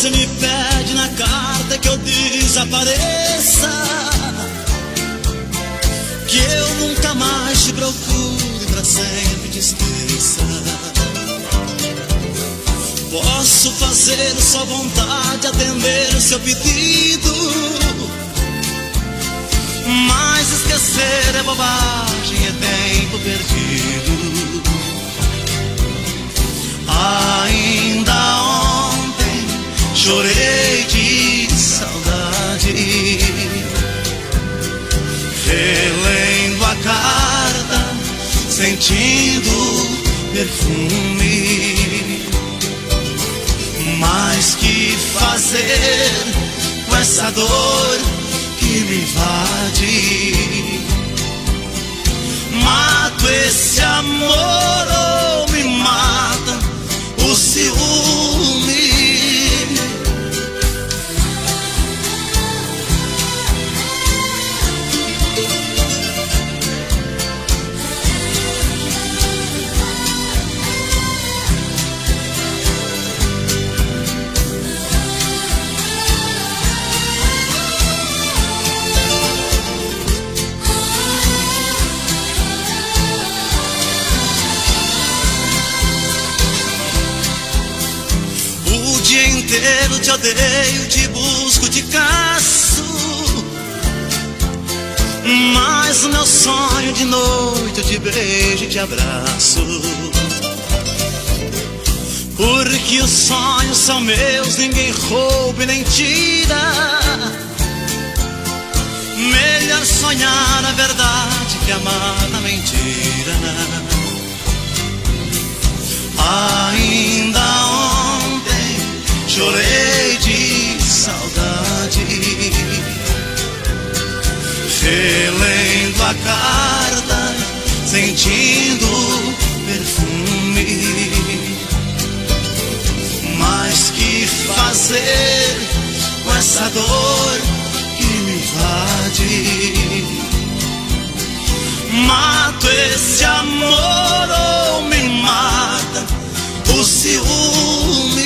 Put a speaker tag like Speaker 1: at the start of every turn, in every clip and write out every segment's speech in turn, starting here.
Speaker 1: Você me pede na carta que eu desapareça, que eu nunca mais te procure, pra sempre te esqueça. Posso fazer sua vontade, atender o seu pedido, mas esquecer é bobagem, é tempo perdido. Ainda ontem chorei de saudade, relendo a carta, sentindo perfume. Mas que fazer com essa dor que me invade? Mato esse amor ou me mata o ciúme? O dia inteiro te odeio, te busco, te caço, mas o meu sonho de noite eu te beijo e te abraço. Porque os sonhos são meus, ninguém rouba e nem tira. Melhor sonhar a verdade que amar a mentira. Ainda ontem chorei de saudade, relendo a carta, sentindo perfume. Mas que fazer com essa dor que me invade? Mato esse amor ou me mata o ciúme?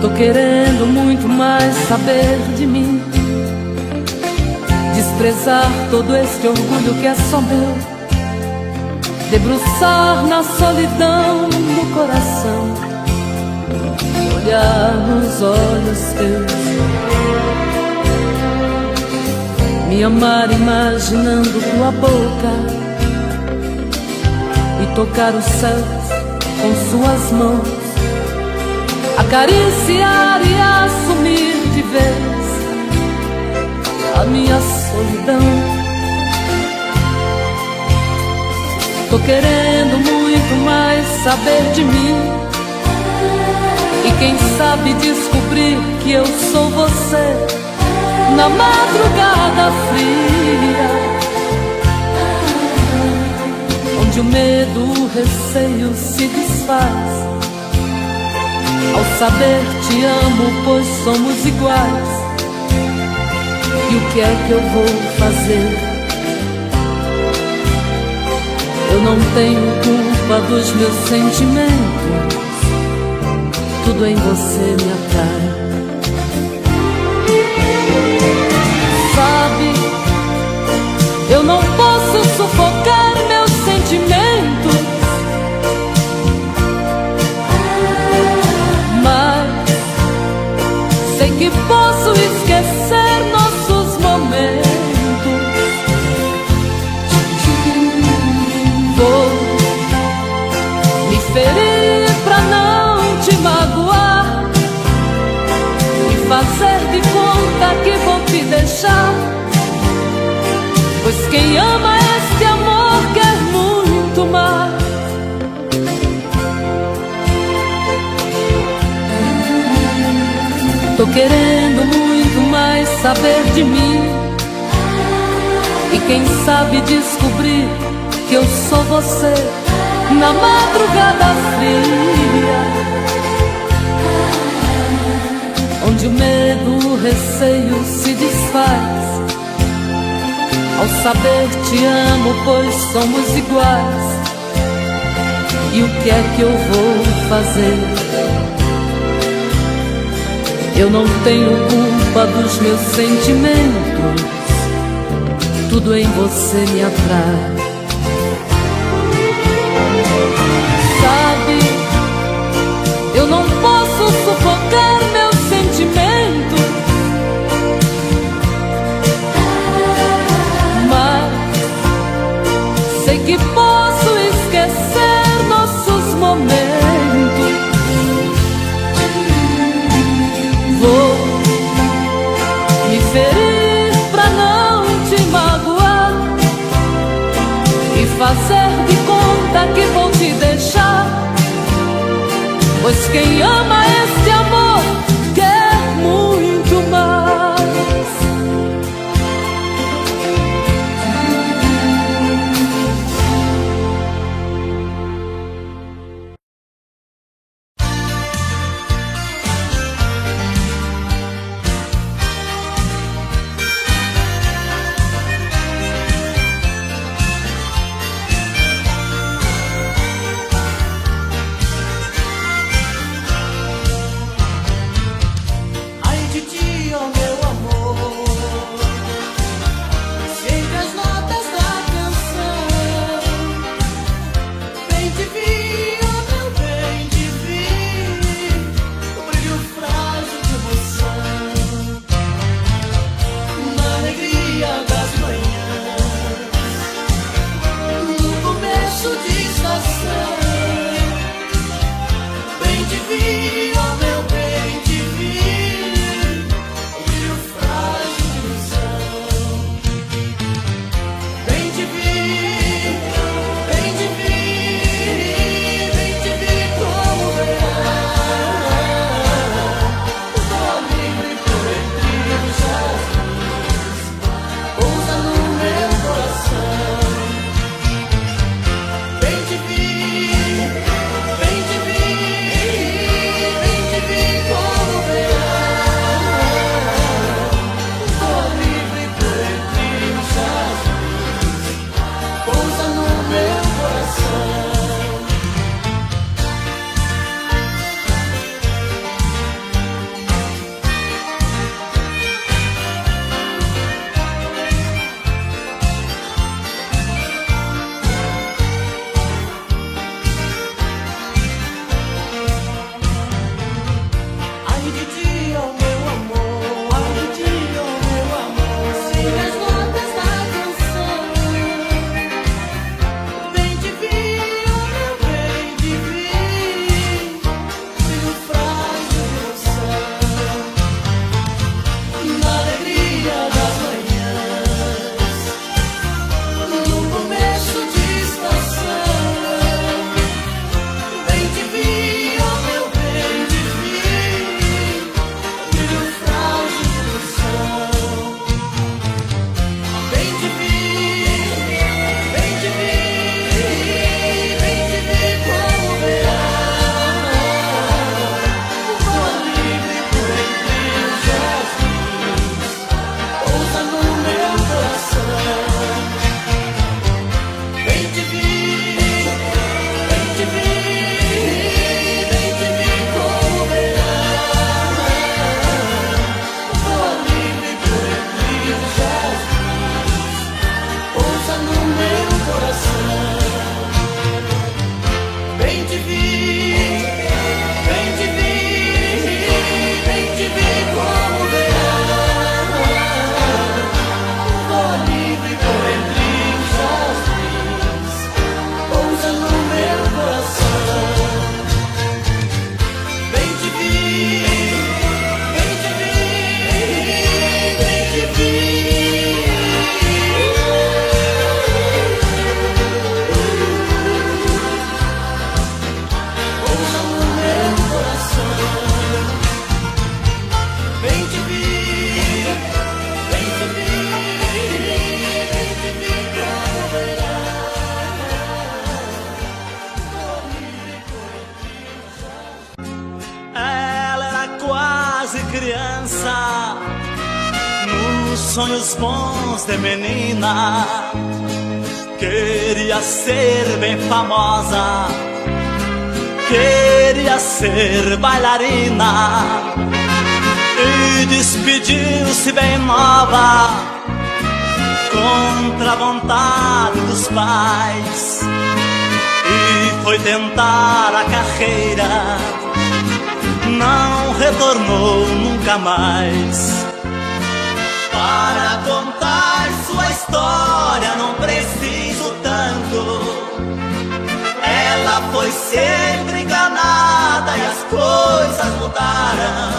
Speaker 2: Tô querendo muito mais saber de mim, desprezar todo este orgulho que é só meu, debruçar na solidão do coração, olhar nos olhos teus, me amar imaginando tua boca e tocar os céus com suas mãos, acariciar e assumir de vez a minha solidão. Tô querendo muito mais saber de mim, e quem sabe descobrir que eu sou você na madrugada fria, onde o medo, o receio se desfaz ao saber te amo, pois somos iguais. E o que é que eu vou fazer? Eu não tenho culpa dos meus sentimentos, tudo em você me atrai. Sabe, eu não posso sufocar meus sentimentos, sei que posso esquecer nossos momentos. Vou me ferir pra não te magoar e fazer de conta que vou te deixar, pois quem ama este amor quer Tô querendo muito mais saber de mim, e quem sabe descobrir que eu sou você na madrugada fria, onde o medo, o receio se desfaz ao saber te amo, pois somos iguais. E o que é que eu vou fazer? Eu não tenho culpa dos meus sentimentos, tudo em você me atrai. Sabe, eu não posso sufocar meus sentimentos, mas sei que posso esquecer nossos momentos. Vou me ferir pra não te magoar e fazer de conta que vou te deixar, pois quem ama este amor quer muito mais.
Speaker 1: criança, nos sonhos bons de menina, queria ser bem famosa, queria ser bailarina, e despediu-se bem nova, contra a vontade dos pais, e foi tentar a carreira, não retornou nunca mais. Para contar sua história não preciso tanto, ela foi sempre enganada e as coisas mudaram.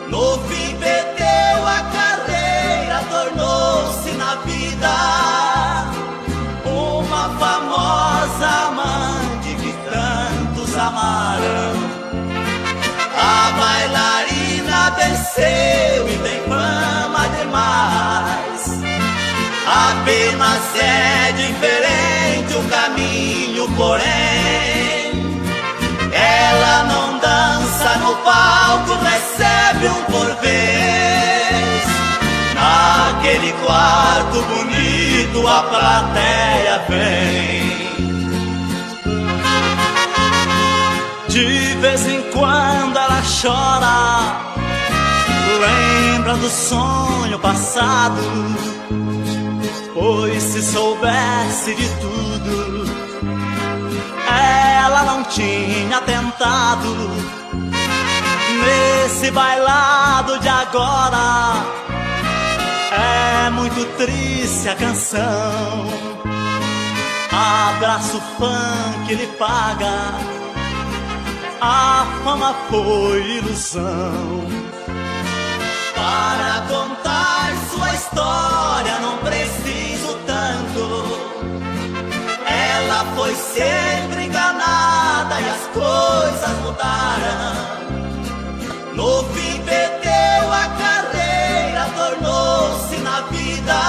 Speaker 1: No fim perdeu a carreira, tornou-se na vida uma famosa amante que tantos amaram. A bailarina venceu e tem fama demais, apenas é diferente o caminho, porém ela não dança no palco, recebe um por vez. Naquele quarto bonito a plateia vem. De vez em quando ela chora, lembra do sonho passado, pois se soubesse de tudo, ela não tinha tentado. Nesse bailado de agora, é muito triste a canção. Abraço funk lhe paga, a fama foi ilusão. Para contar sua história não preciso tanto, ela foi sempre enganada e as coisas mudaram. No fim perdeu a carreira, tornou-se na vida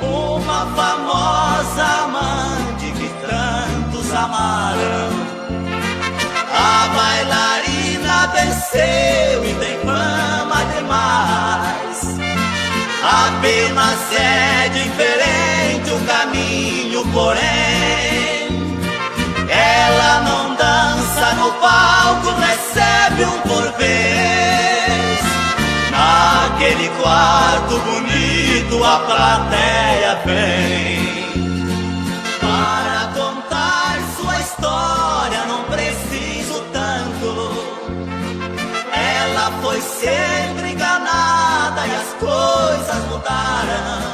Speaker 1: uma famosa amante que tantos amaram. A bailarina venceu e tem fama demais, apenas é diferente o caminho, porém ela não dança no palco, recebe um por vez. Naquele quarto bonito a plateia vem. Para contar sua história não preciso tanto, ela foi sempre enganada e as coisas mudaram.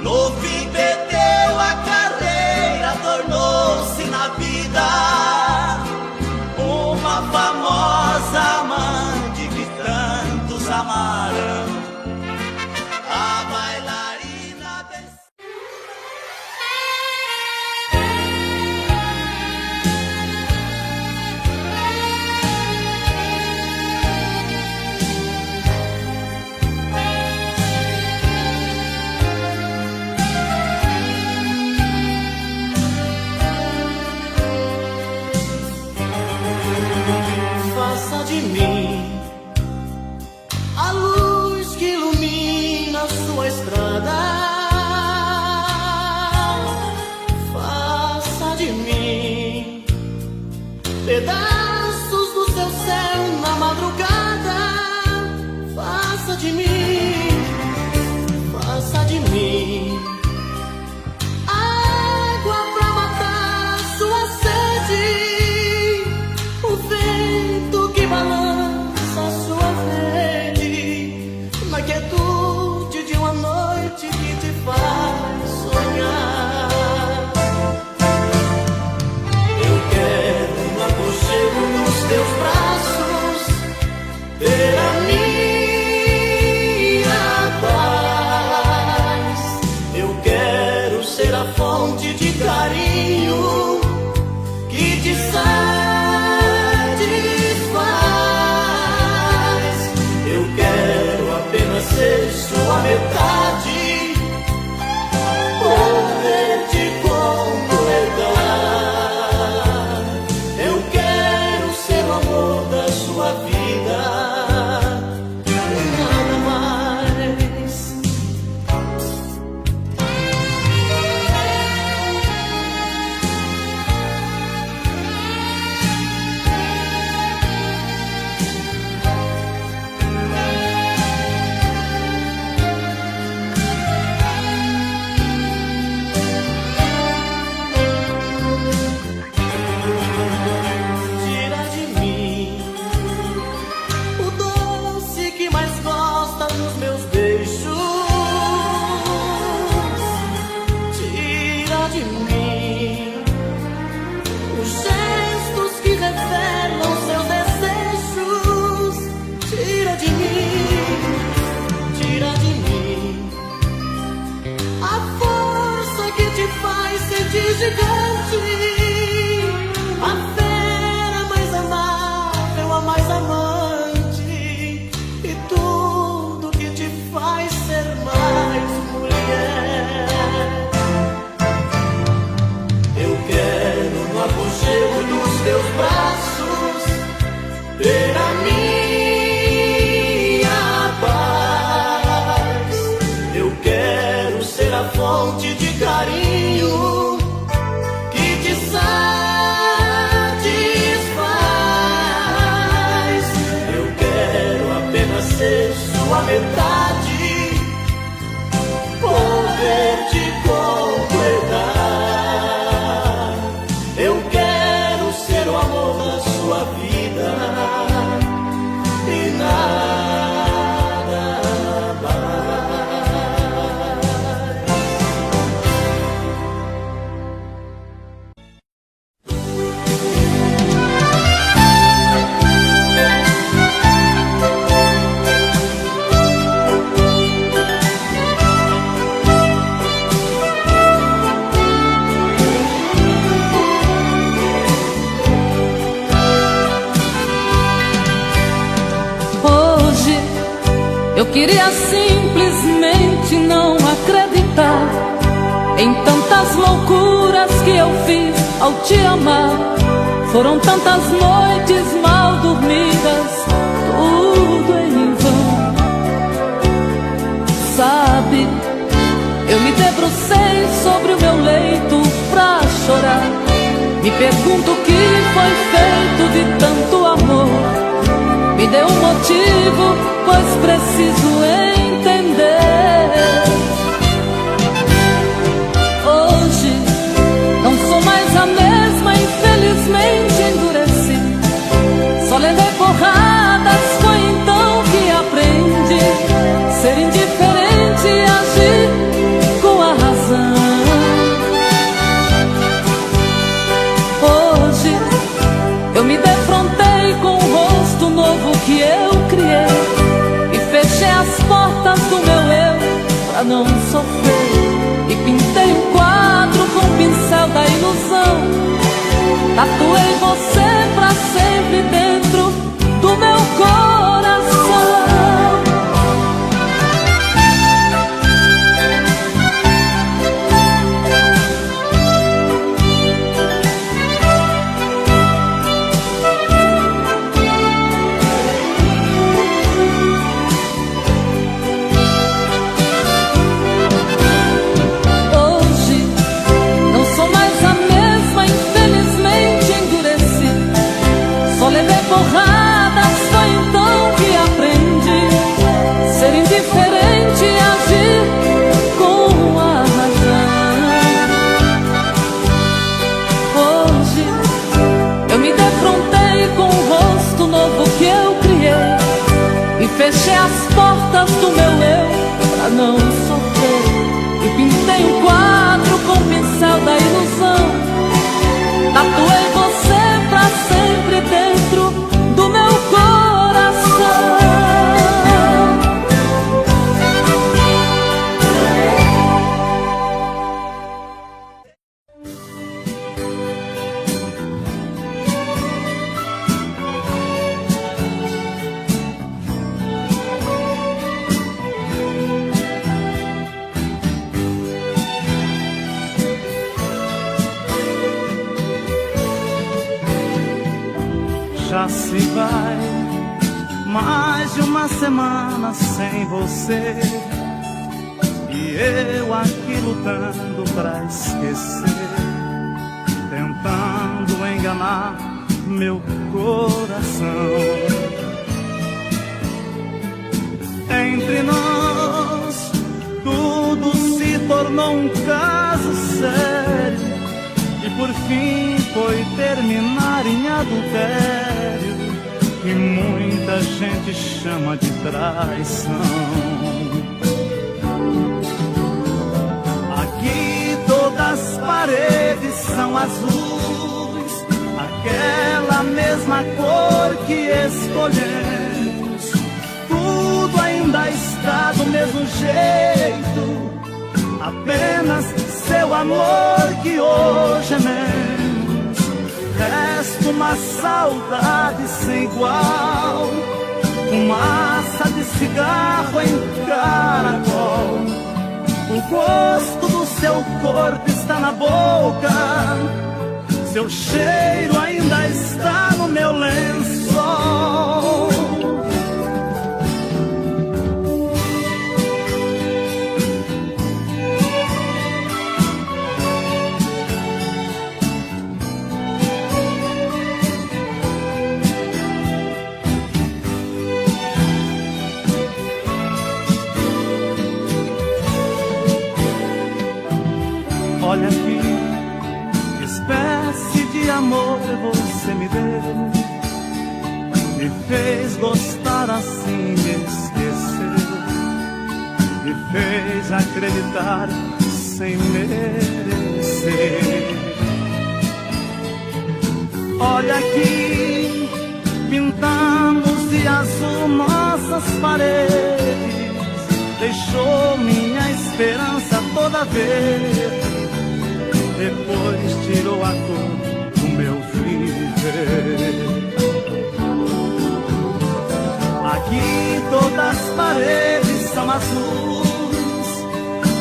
Speaker 1: No fim perdeu a carreira, tornou-se na vida uma famosa amante que tantos amaram. A bailarina faça de mim a luz que ilumina sua estrada. Faça de mim pedaços do seu céu na madrugada. Faça de mim água pra matar sua sede, o vento que balança sua rede, na quietude de uma noite que te faz sonhar. Eu quero no aconchego dos teus braços ter a minha paz. Eu quero ser a fonte de carinho que te satisfaz. Eu quero apenas ser sua metade, poder-te completar. Eu quero ser o amor da sua vida. gigante, a fera mais amável, a mais amante, e tudo que te faz ser mais mulher. Eu quero no aconchego dos teus braços ter a minha paz. Eu quero ser a fonte de carinho que te satisfaz. Eu quero apenas ser sua metade, poder te completar. Eu quero ser o amor da sua vida e nada mais.
Speaker 2: Hoje eu queria simplesmente não acreditar em tantas loucuras que eu fiz ao te amar. Foram tantas noites mal dormidas, tudo em vão. Sabe, eu me debrucei sobre o meu leito pra chorar. Me pergunto o que foi feito de tanto amor. Me dê um motivo, pois preciso entender. Hoje não sou mais a mesma, infelizmente endureci. Só levei porradas, foi então que aprendi ser indiferente e agir com a razão. Hoje eu me defrontei com o rosto novo que eu criei e fechei as portas do meu eu pra não sofrer. E pintei um quadro com o pincel da ilusão. Tatuei você pra sempre dentro do meu coração. Porradas, foi então que aprendi ser indiferente e agir com a razão. Hoje eu me defrontei com o rosto novo que eu criei e fechei as portas do meu eu pra não sofrer. E pintei um quadro com o pincel da ilusão. Tatuei você pra sempre dentro do meu coração.
Speaker 3: Já se vai mais de uma semana sem você, e eu aqui lutando pra esquecer, tentando enganar meu coração. Entre nós tudo se tornou um caso sério, e por fim foi terminar em adultério, que muita gente chama de traição. Aqui todas as paredes são azuis, aquela mesma cor que escolhemos. Tudo ainda está do mesmo jeito, apenas seu amor que hoje é menos. Resta uma saudade sem igual, fumaça de cigarro em caracol. O gosto do seu corpo está na boca, seu cheiro ainda está no meu lençol. Olha aqui, que espécie de amor você me deu, me fez gostar assim, me esqueceu, me fez acreditar sem merecer. Olha aqui, pintamos de azul nossas paredes, deixou minha esperança toda verde, depois tirou a cor do meu viver. Aqui todas as paredes são azuis,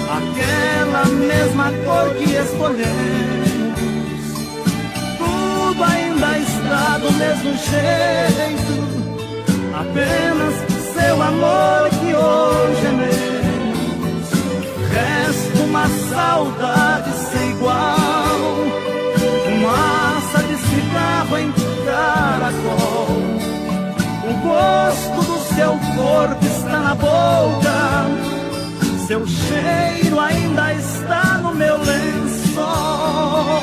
Speaker 3: aquela mesma cor que escolhemos. Tudo ainda está do mesmo jeito, apenas seu amor que hoje é menos. Resta uma saudade sem igual, fumaça de cigarro em caracol. O gosto do seu corpo está na boca, seu cheiro ainda está no meu lençol.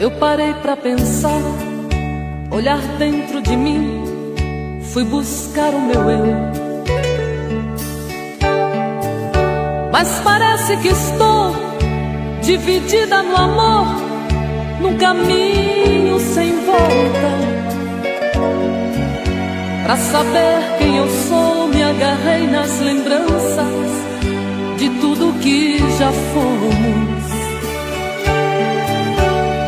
Speaker 2: Eu parei pra pensar, olhar dentro de mim, fui buscar o meu eu. Mas parece que estou dividida no amor, num caminho sem volta. Pra saber quem eu sou, me agarrei nas lembranças de tudo que já fomos.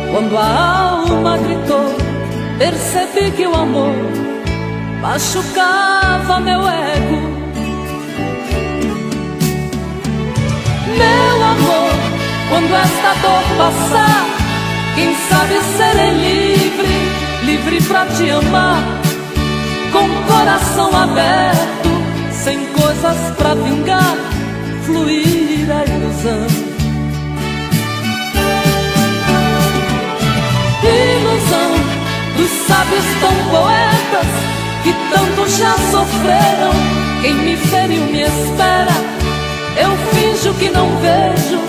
Speaker 2: Quando a alma gritou, percebi que o amor machucava meu ego. Meu amor, quando esta dor passar, quem sabe serei livre, livre pra te amar, com o coração aberto, sem coisas pra vingar, fluir a ilusão. Ilusão dos sábios tão poetas que tanto já sofreram. Quem me feriu me espera, eu finjo que não vejo,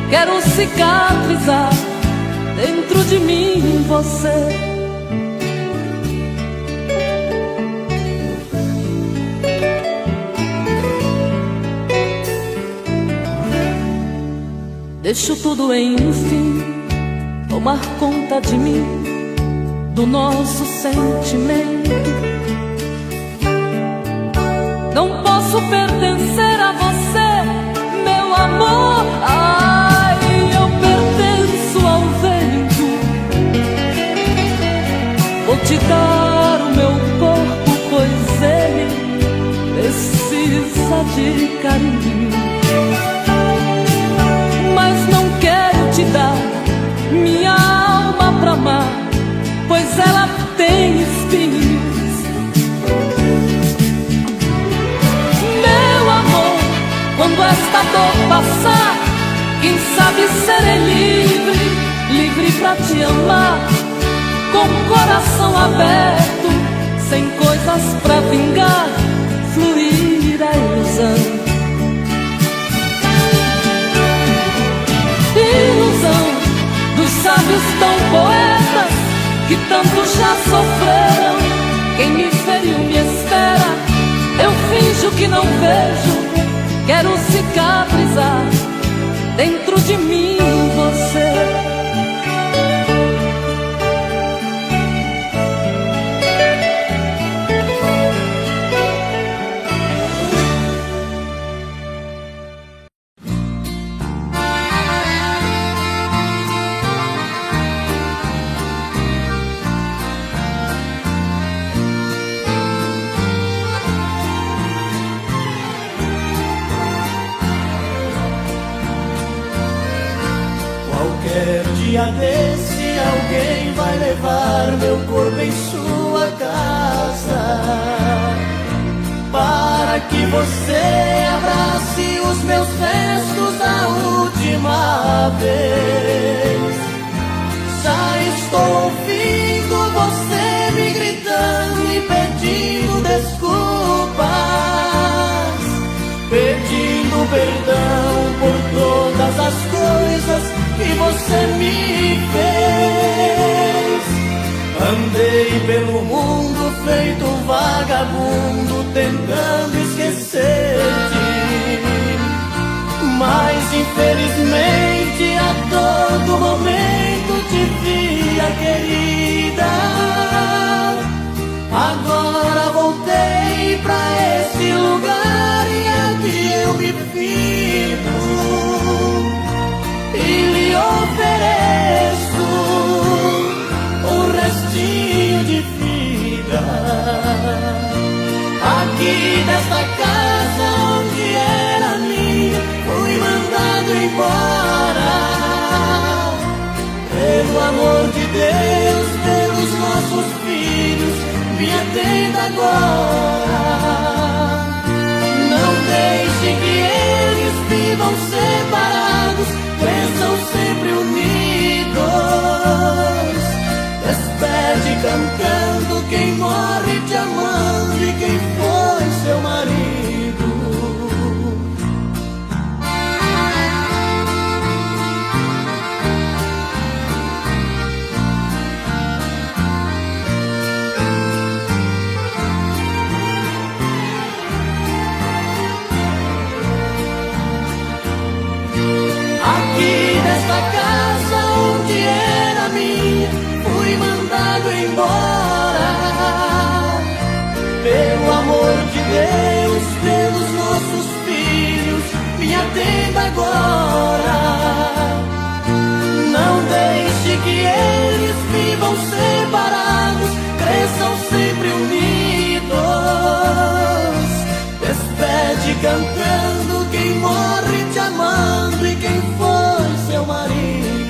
Speaker 2: quero cicatrizar dentro de mim você. Deixo tudo enfim tomar conta de mim, do nosso sentimento. Não posso pertencer a você, meu amor. Ai, eu pertenço ao vento. Vou te dar o meu corpo, pois ele precisa de carinho. Mas não quero te dar minha alma pra amar, pois ela tem espinhos. Meu amor, quando esta dor passar, quem sabe serei livre, livre pra te amar, com o coração aberto, sem coisas pra vingar, fluir a ilusão. Ilusão dos sábios tão poetas que tanto já sofreram. Quem me feriu me espera, eu finjo que que não vejo, quero cicatrizar dentro de mim você.
Speaker 1: Qualquer dia desse alguém vai levar meu corpo em sua casa, para que você abrace os meus restos a última vez. Já estou ouvindo você me gritando e pedindo desculpas, pedindo perdão por todas as coisas que você me fez. Andei pelo mundo feito vagabundo, tentando esquecer-te, mas infelizmente a todo momento te via, querida. Agora voltei pra esse lugar e aqui eu me fico e lhe ofereço um restinho de vida. Aqui desta casa onde era minha, fui mandado embora. Pelo amor de Deus, pelos nossos filhos, me atenda agora. Não deixe que eles vivam separados, cresçam sempre unidos. Despede cantando quem morre te amando e quem foi seu marido. Aqui nesta casa onde era minha, fui mandado embora. Pelo amor de Deus, pelos nossos filhos, me atenda agora. Não deixe que eles vivam separados, cresçam sempre unidos. Despede cantando quem morre te amando e quem foi seu marido.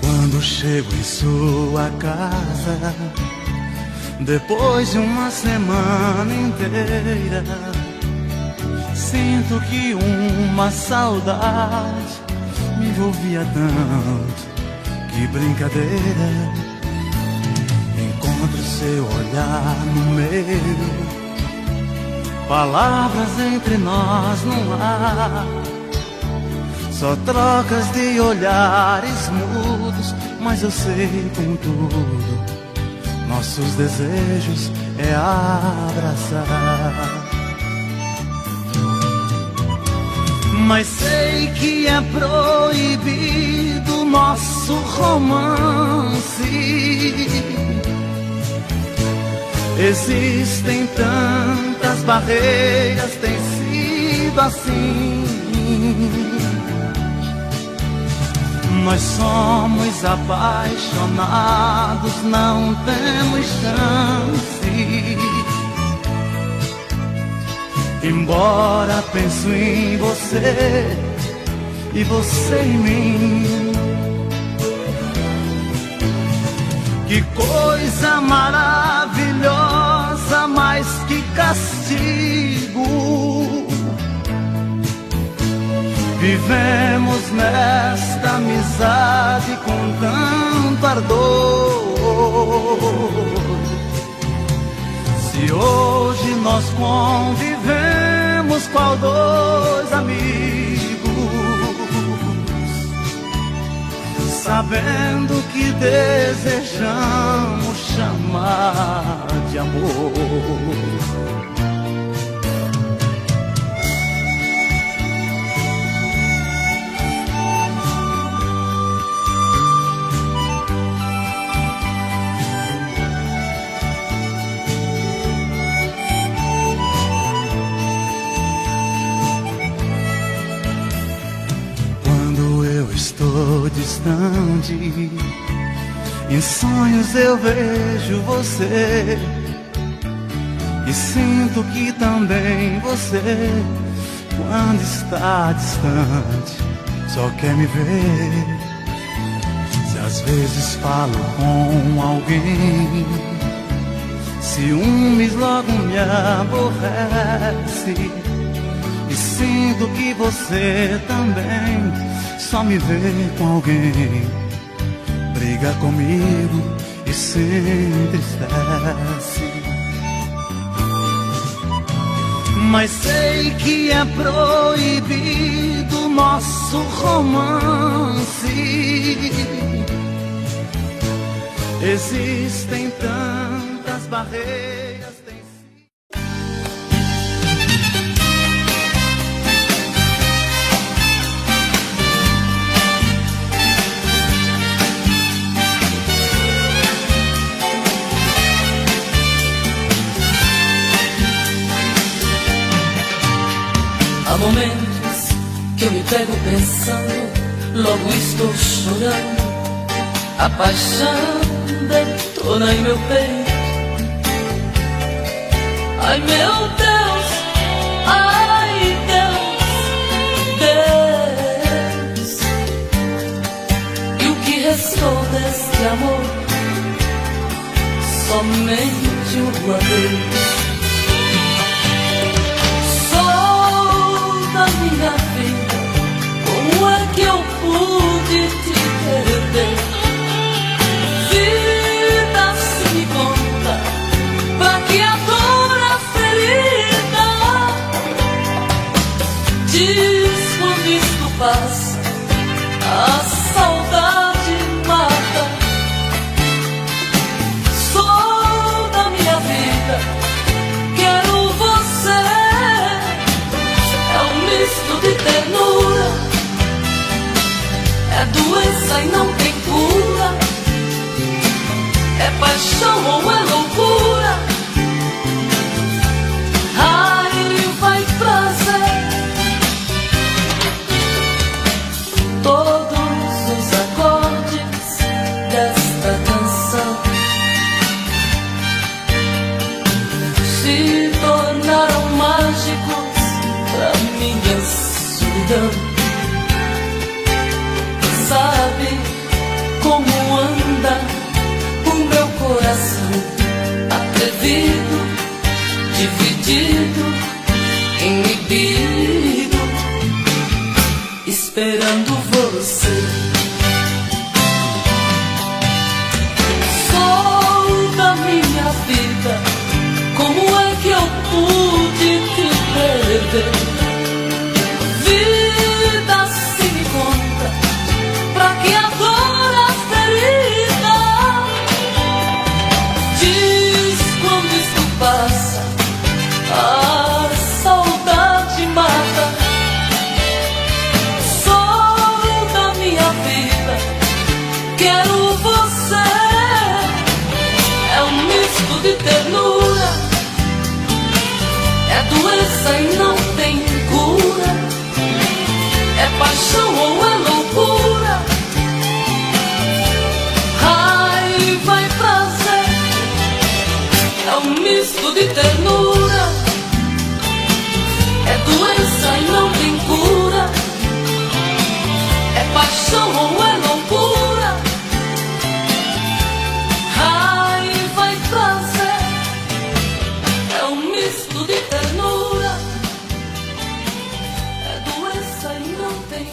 Speaker 3: Quando chego em sua casa, depois de uma semana inteira, sinto que uma saudade me envolvia tanto. Que brincadeira. Encontro seu olhar no meu, palavras entre nós não há, só trocas de olhares mudos, mas eu sei contudo, nossos desejos é abraçar. Mas sei que é proibido nosso romance. Existem tantas barreiras, tem sido assim. Nós somos apaixonados, não temos chance. Embora penso em você e você em mim. Que coisa maravilhosa, mais que castigo. Viver vivemos nesta amizade com tanto ardor. Se hoje nós convivemos qual dois amigos, sabendo que desejamos chamar de amor. Estou distante, em sonhos eu vejo você, e sinto que também você, quando está distante, só quer me ver. Se às vezes falo com alguém, ciúmes logo me aborrece, e sinto que você também só me vê com alguém, briga comigo e se entristece. Mas sei que é proibido nosso romance. Existem tantas barreiras.
Speaker 2: Há momentos que eu me pego pensando, logo estou chorando. A paixão detona em meu peito. Ai meu Deus, ai Deus, Deus. E o que restou deste amor? Somente um adeus. Minha vida, como é que eu pude te perder? Vida, se me conta, pra que a dor, a ferida? Diz quando isto passa, a saudade mata. Sou da minha vida, quero você. Misto de ternura, é doença e não tem cura, é paixão ou é loucura. Ai, vai prazer. Todos os acordes desta canção se tornaram mágicos pra minha solidão. Sabe como anda o meu coração? Atrevido, dividido, inibido, esperando você. Sou da minha vida, como é que eu pude te perder? Vida, se me conta, pra que a dor, a ferida? Diz quando isto passa, a saudade mata. Sou da minha vida, quero você. É um misto de ternura, é doença e não tem cura, é paixão ou é loucura. Raiva e prazer, é um misto de ternura, é doença e não tem cura, é paixão ou é loucura. Raiva e prazer, é um misto de ternura, é doença e não tem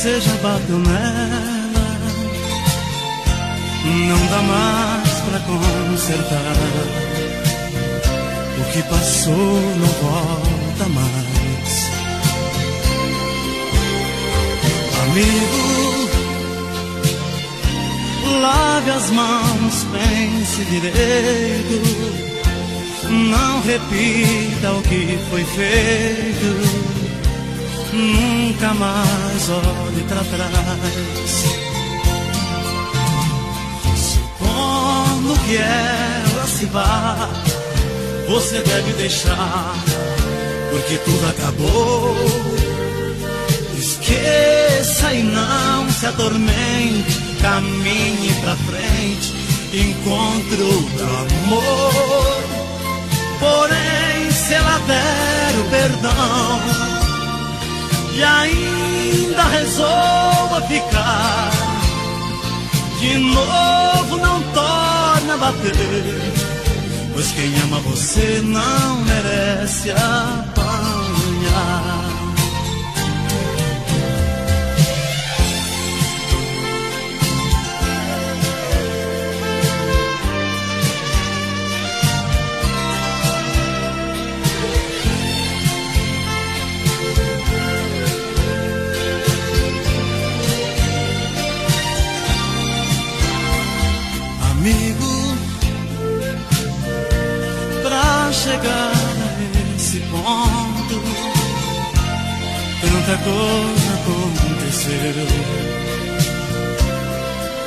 Speaker 3: você já bateu nela, não dá mais pra consertar. O que passou não volta mais. Amigo, lave as mãos, pense direito, não repita o que foi feito, nunca mais olhe pra trás. Supondo que ela se vá, você deve deixar, porque tudo acabou. Esqueça e não se atormente, caminhe pra frente, encontre outro amor. Porém, se ela der o perdão e ainda resolva ficar, de novo não torna a bater, pois quem ama você não merece apanhar. Amigo, pra chegar a esse ponto, tanta coisa aconteceu.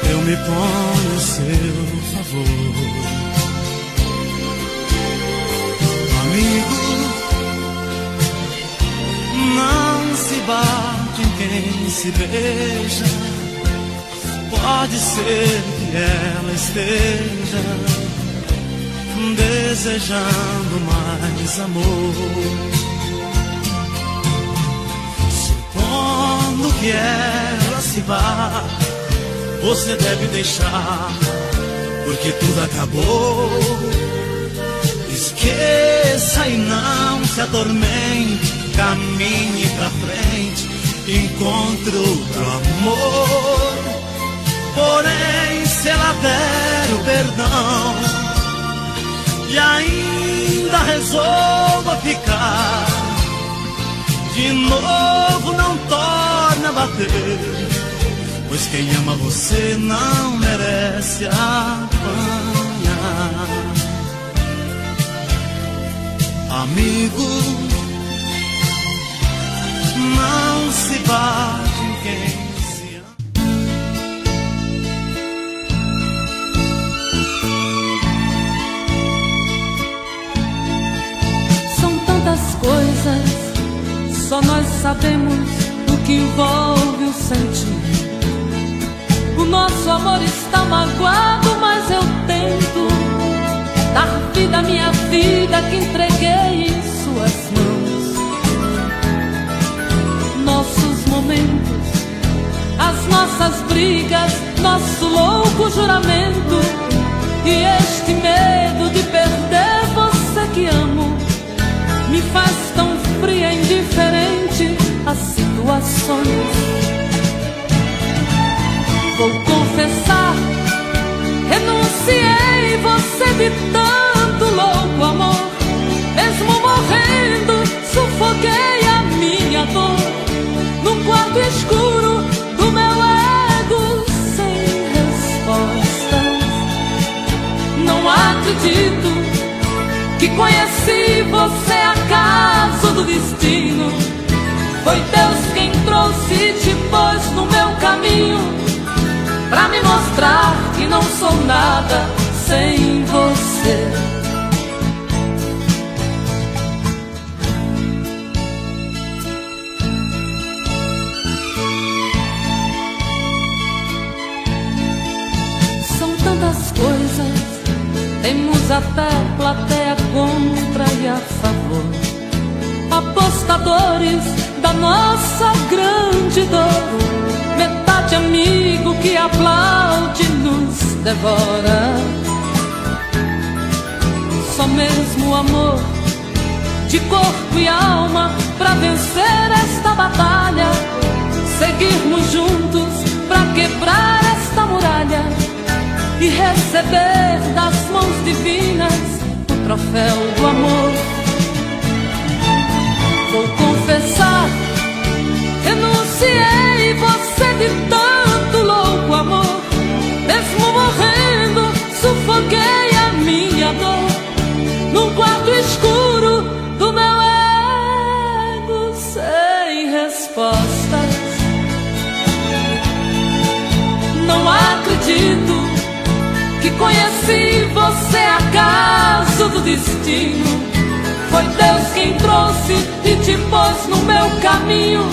Speaker 3: Eu me ponho a seu favor. Amigo, não se bate em quem se beija. Pode ser que ela esteja desejando mais amor. Supondo que ela se vá, você deve deixar, porque tudo acabou. Esqueça e não se atormente, caminhe pra frente, encontre outro amor. Porém, se ela der o perdão e ainda resolva ficar, de novo não torna a bater, pois quem ama você não merece apanhar. Amigo, não se bate em quem
Speaker 2: coisas, só nós sabemos o que envolve o sentir. O nosso amor está magoado, mas eu tento dar vida à minha vida que entreguei em suas mãos. Nossos momentos, as nossas brigas, nosso louco juramento e este medo de perder você que amo me faz tão fria e indiferente às situações. Vou confessar, renunciei você de tanto louco amor. Mesmo morrendo, sufoquei a minha dor num quarto escuro do meu ego sem respostas. Não acredito que conheci você acaso do destino. Foi Deus quem trouxe e te pôs no meu caminho, pra me mostrar que não sou nada sem você. São tantas coisas, temos até plateia contra e a favor, apostadores da nossa grande dor, metade amigo que aplaude e nos devora. Só mesmo o amor de corpo e alma pra vencer esta batalha. seguirmos juntos pra quebrar esta muralha e receber das mãos divinas o troféu do amor. Vou confessar, renunciei você de tanto louco amor. Mesmo morrendo, sufoquei a minha dor num quarto escuro do meu ego sem respostas. Não acredito que conheci você acaso do destino. Foi Deus quem trouxe e te pôs no meu caminho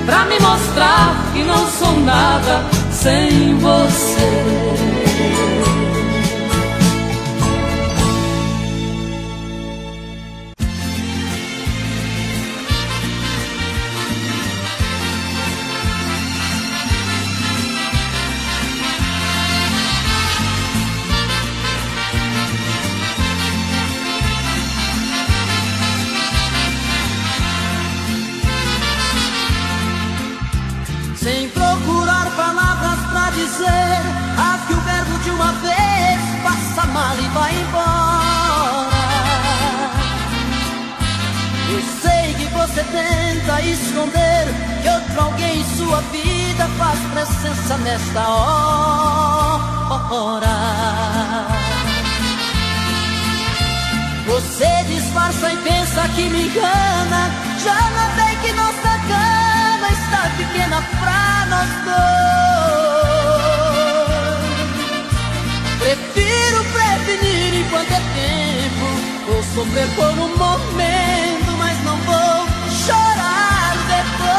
Speaker 2: pra me mostrar que não sou nada sem você.
Speaker 1: Sem procurar palavras pra dizer, há que o verbo de uma vez passa mal e vai embora. Eu sei que você tenta esconder que outro alguém em sua vida faz presença nesta hora. Você disfarça e pensa que me engana. Já notei que nossa cama está pequena pra nós dois. Prefiro prevenir enquanto é tempo. Vou sofrer por um momento, mas não vou chorar depois.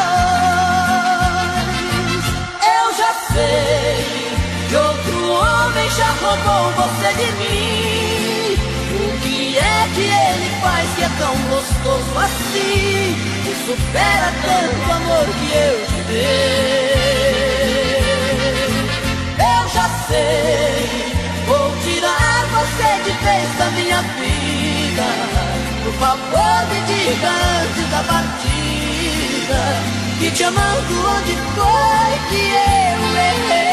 Speaker 1: Eu já sei que outro homem já roubou você de mim. O que é que ele faz que é tão gostoso assim? Que supera tanto amor que eu te dei. Eu já sei, vou tirar você de vez da minha vida. Por favor me diga antes da partida que te amando onde foi que eu errei.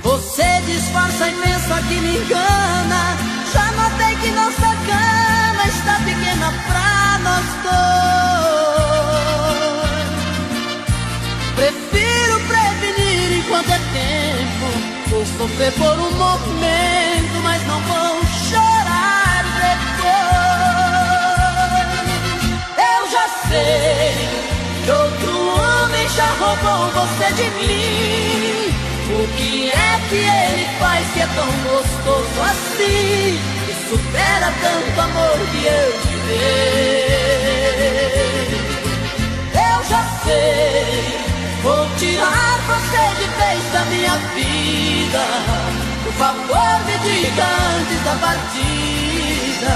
Speaker 1: Você disfarça e pensa que me engana. Já notei que nossa cama está pequena pra nós dois. Prefiro prevenir enquanto é tempo. Vou sofrer por um momento, mas não vou chorar depois. Eu já sei que outro homem já roubou você de mim. O que é que ele faz que é tão gostoso assim? Que supera tanto amor que eu te dei. Eu já sei, vou tirar você de vez da minha vida. Por favor me diga antes da partida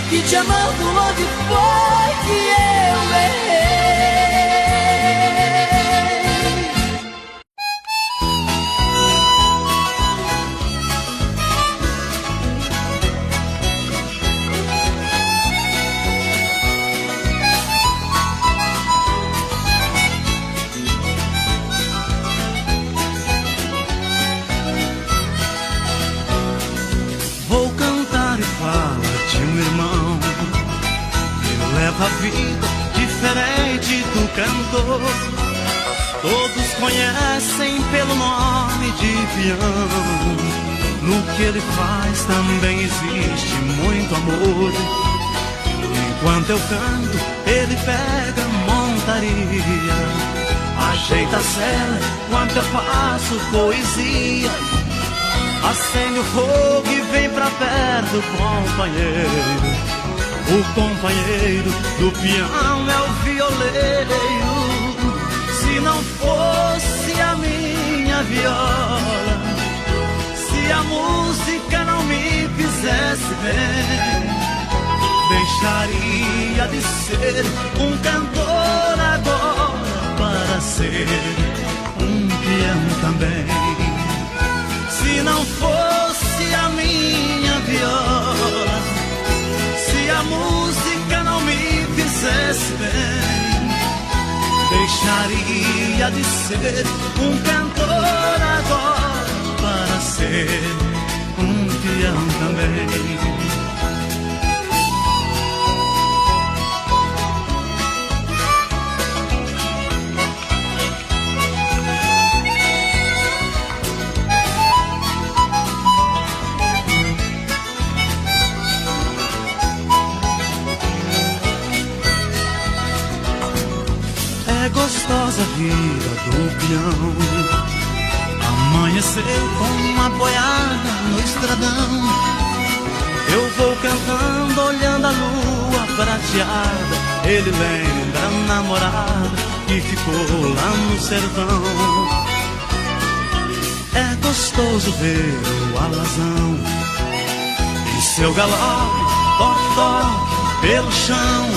Speaker 1: que te amando onde foi que eu errei.
Speaker 3: A vida diferente do cantor. Todos conhecem pelo nome de peão. No que ele faz também existe muito amor. Enquanto eu canto, ele pega montaria, ajeita a cela enquanto eu faço poesia. Acende o fogo e vem pra perto, companheiro. O companheiro do peão é o violeiro. Se não fosse a minha viola, se a música não me fizesse bem, Deixaria de ser um cantor agora para ser um peão também. Se não fosse a minha viola, se a música não me fizesse bem, deixaria de ser um cantor agora para ser um peão também. É gostosa a vida do peão, amanhecer com uma boiada no estradão. Eu vou cantando, olhando a lua prateada. Ele lembra a namorada que ficou lá no sertão. É gostoso ver o alazão e seu galope, toque pelo chão.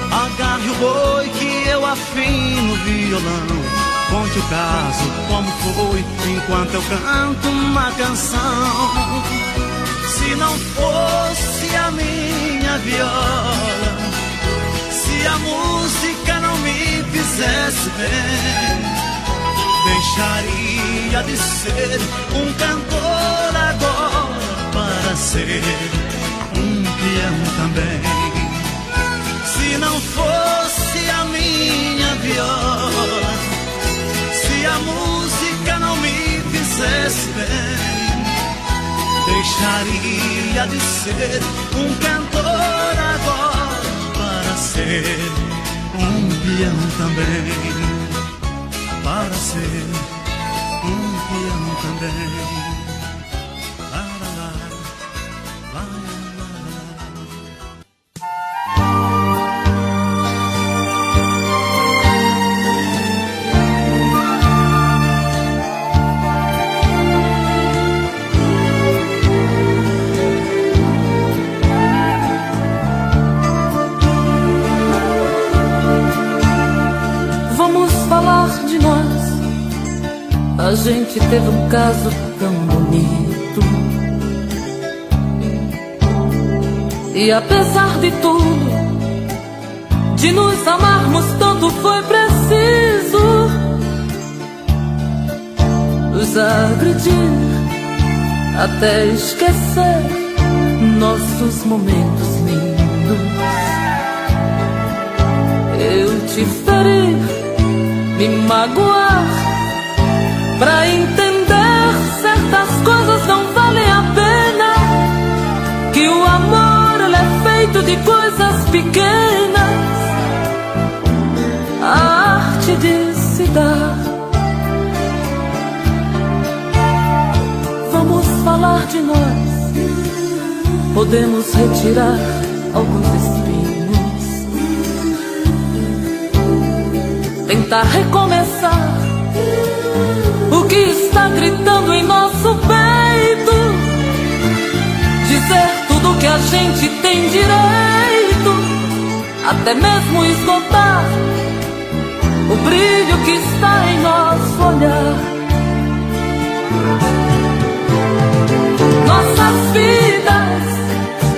Speaker 3: Agarre o boi que eu afino o violão. Conte o caso, como foi, enquanto eu canto uma canção. Se não fosse a minha viola, se a música não me fizesse bem, deixaria de ser um cantor agora para ser um peão também. Se não fosse a minha viola, se a música não me fizesse bem, deixaria de ser um cantor agora para ser um peão também. Para ser um peão também.
Speaker 2: A gente teve um caso tão bonito, e apesar de tudo, de nos amarmos tanto, foi preciso nos agredir até esquecer nossos momentos lindos. Eu te feri, me magoar, pra entender certas coisas não valem a pena. Que o amor, ele é feito de coisas pequenas. A arte de se dar. Vamos falar de nós. Podemos retirar alguns espinhos, tentar recomeçar o que está gritando em nosso peito, dizer tudo que a gente tem direito, até mesmo esgotar o brilho que está em nosso olhar. Nossas vidas,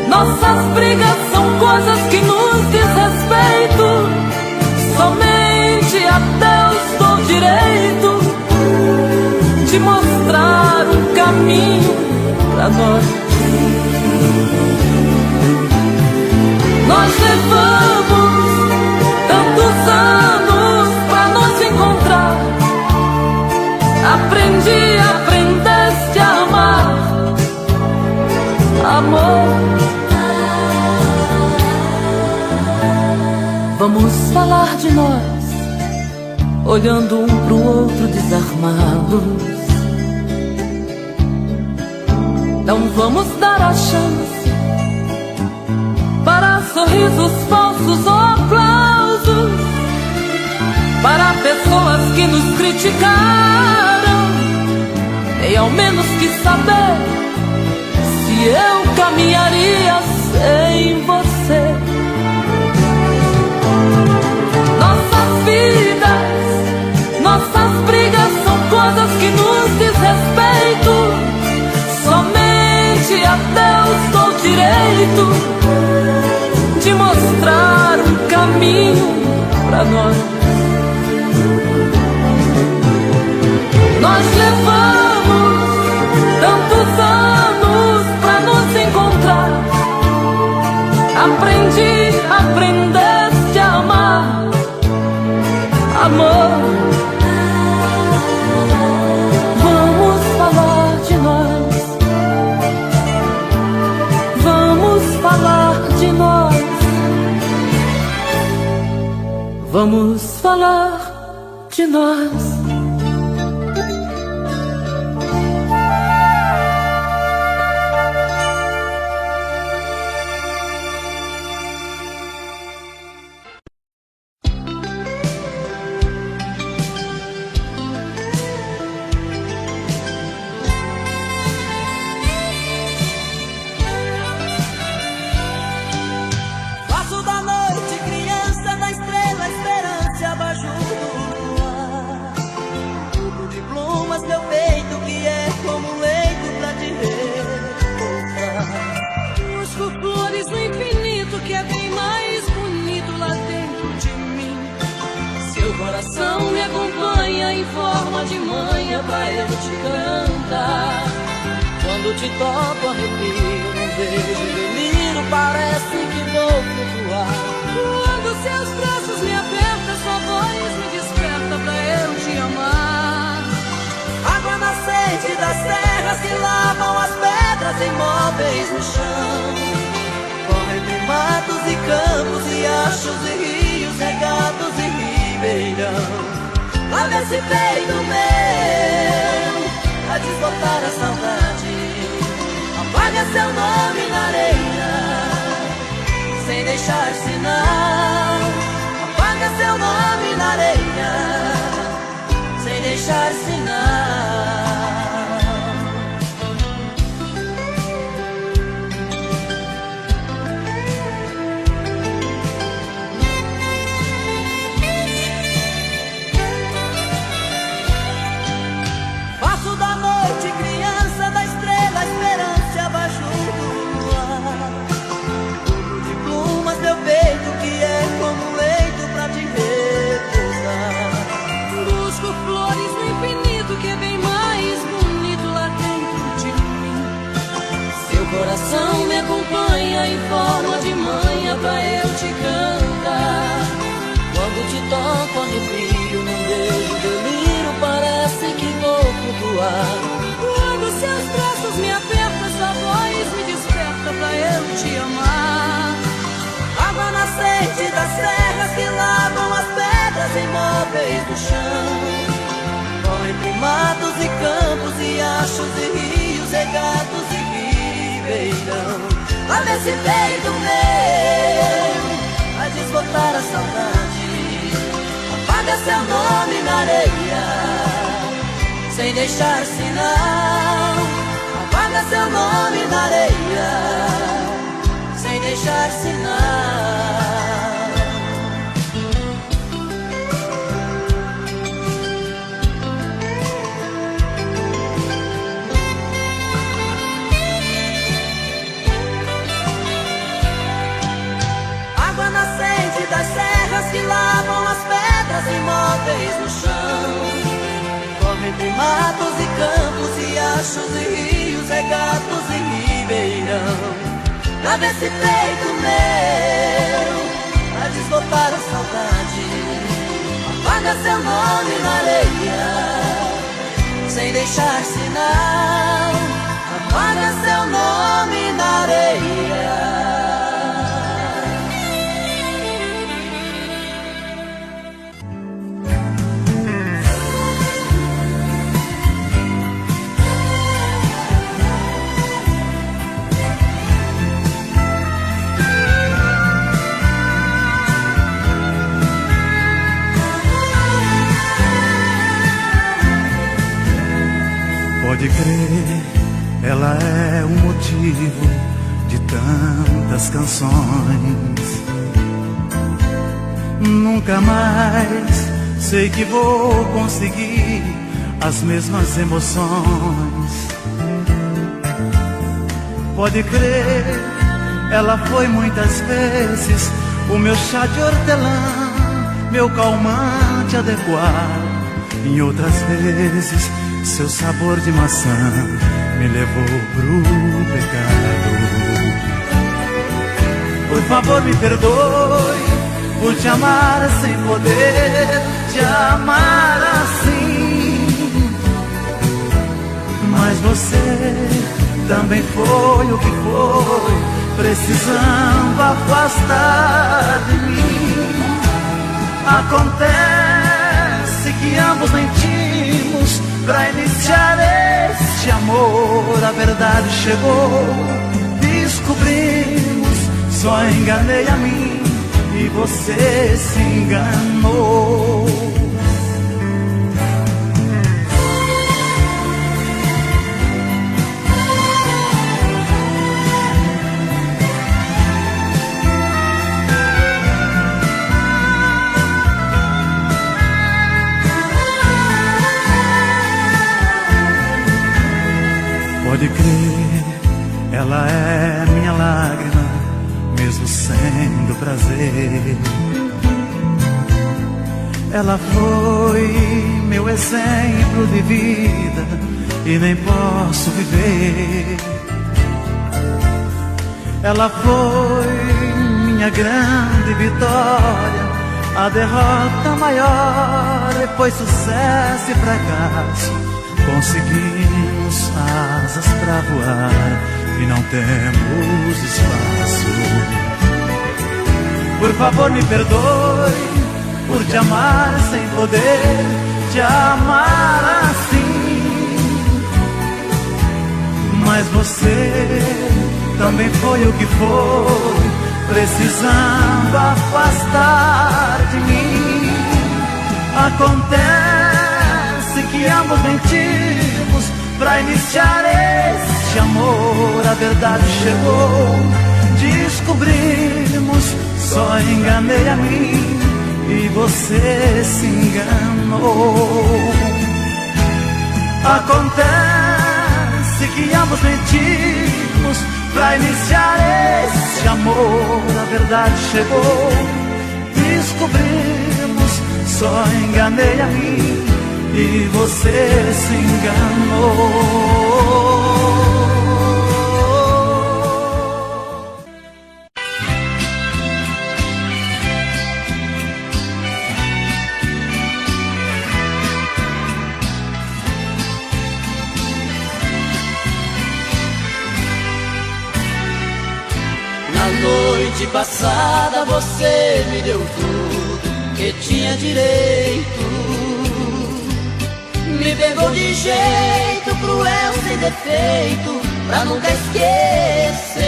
Speaker 2: nossas brigas são coisas que nos diz respeito. Somente a Deus dou direito de mostrar um caminho pra nós. Nós levamos tantos anos pra nos encontrar. Aprendeste a amar, amor. Vamos falar de nós, olhando um pro outro desarmados. Não vamos dar a chance para sorrisos falsos ou aplausos, para pessoas que nos criticaram. Nem ao menos quis saber se eu caminharia sem você. jeito de mostrar um caminho pra nós. Nós levamos tantos anos pra nos encontrar. Aprendeste a amar, amor. Vamos falar de nós. Vamos falar de nós. Vamos falar de nós.
Speaker 1: Me acompanha em forma de manha pra eu te cantar. Quando te toco arrepio, num beijo delírio, parece que vou flutuar. Quando seus braços me apertam, sua voz me desperta pra eu te amar. Água nascente das terras que lavam as pedras imóveis no chão. Corre entre matos e campos, riachos e rios, regatos e ribeirão. Lava esse peito meu pra desbotar a saudade. Apaga seu nome na areia sem deixar sinal. Apaga seu nome na areia sem deixar sinal. Coração me acompanha em forma de manha pra eu te cantar. Quando te toco arrepio, num beijo delírio, parece que vou flutuar. Quando seus braços me apertam, sua voz me desperta pra eu te amar. Água nascente das terras que lavam as pedras imóveis do chão. Corre entre matos e campos, riachos e rios, regatos e lava esse peito meu a desbotar a saudade. Apaga seu nome na areia sem deixar sinal. Apaga seu nome na areia sem deixar sinal. Das serras que lavam as pedras imóveis no chão. Corre entre matos e campos, riachos e rios, regatos e ribeirão. Lava esse peito meu pra desbotar a saudade. Apaga seu nome na areia sem deixar sinal. Apaga seu nome na areia.
Speaker 3: Pode crer, ela é o motivo de tantas canções. Nunca mais sei que vou conseguir as mesmas emoções. Pode crer, Ela foi muitas vezes o meu chá de hortelã, meu calmante adequado. Em outras vezes, seu sabor de maçã me levou pro pecado. Por favor, me perdoe por te amar sem poder te amar assim. Mas você também foi o que foi, precisando afastar de mim. Acontece que ambos mentimos pra iniciar este amor. A verdade chegou, descobrimos, só enganei a mim e você se enganou. Pode crer, ela é minha lágrima, mesmo sendo prazer. Ela foi meu exemplo de vida e nem posso viver. Ela foi minha grande vitória, a derrota maior, depois sucesso e fracasso. Conseguimos asas pra voar e não temos espaço. Por favor, me perdoe por te amar sem poder te amar assim. Mas você também foi o que foi, precisando afastar de mim. Acontece que ambos mentimos pra iniciar este amor. A verdade chegou, descobrimos, só enganei a mim e você se enganou. Acontece que ambos mentimos pra iniciar este amor. A verdade chegou, descobrimos, só enganei a mim e você se enganou.
Speaker 1: Na noite passada você me deu tudo que tinha direito. Me pegou de jeito cruel, sem defeito, pra nunca esquecer.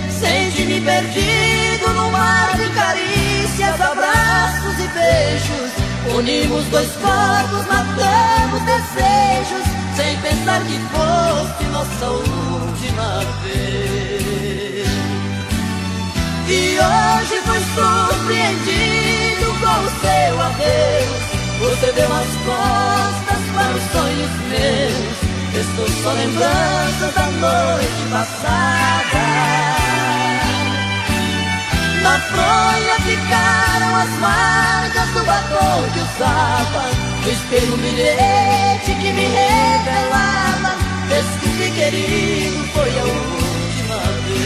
Speaker 1: Senti-me perdido no mar de carícias, abraços e beijos. Unimos dois corpos, matamos desejos, sem pensar que fosse nossa última vez. E hoje fui surpreendido com o seu adeus. Você deu as costas para os sonhos meus. Estou só lembrando da noite passada. Na fronha ficaram as marcas do batom que usava. No espelho um bilhete que me revelava: desculpe, querido, foi a última vez.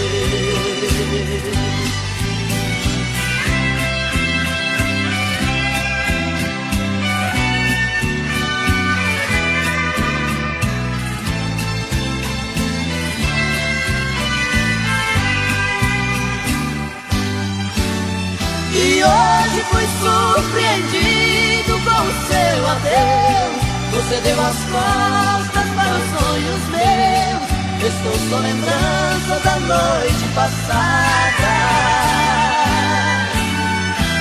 Speaker 1: E hoje fui surpreendido com o seu adeus. Você deu as costas para os sonhos meus. Estou só lembrança da noite passada.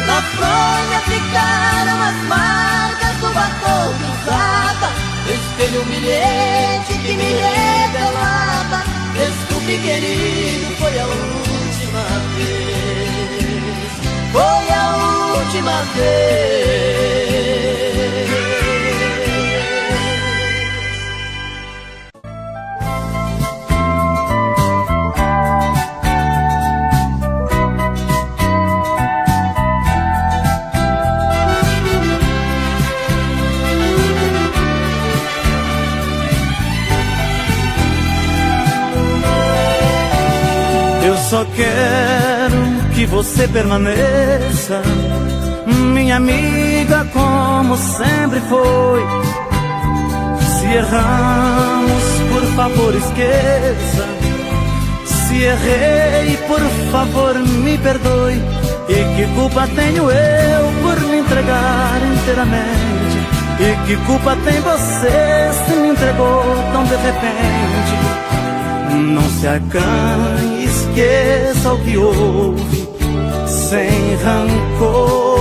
Speaker 1: Na fronha ficaram as marcas do batom que usava. No espelho um bilhete que me revelava: desculpe, querido, foi a última vez. Foi a última vez.
Speaker 3: só quero que você permaneça, minha amiga, como sempre foi. Se erramos, por favor esqueça. Se errei, por favor me perdoe. E que culpa tenho eu por me entregar inteiramente? E que culpa tem você se me entregou tão de repente? Não se acanhe, esqueça o que houve, sem rancor.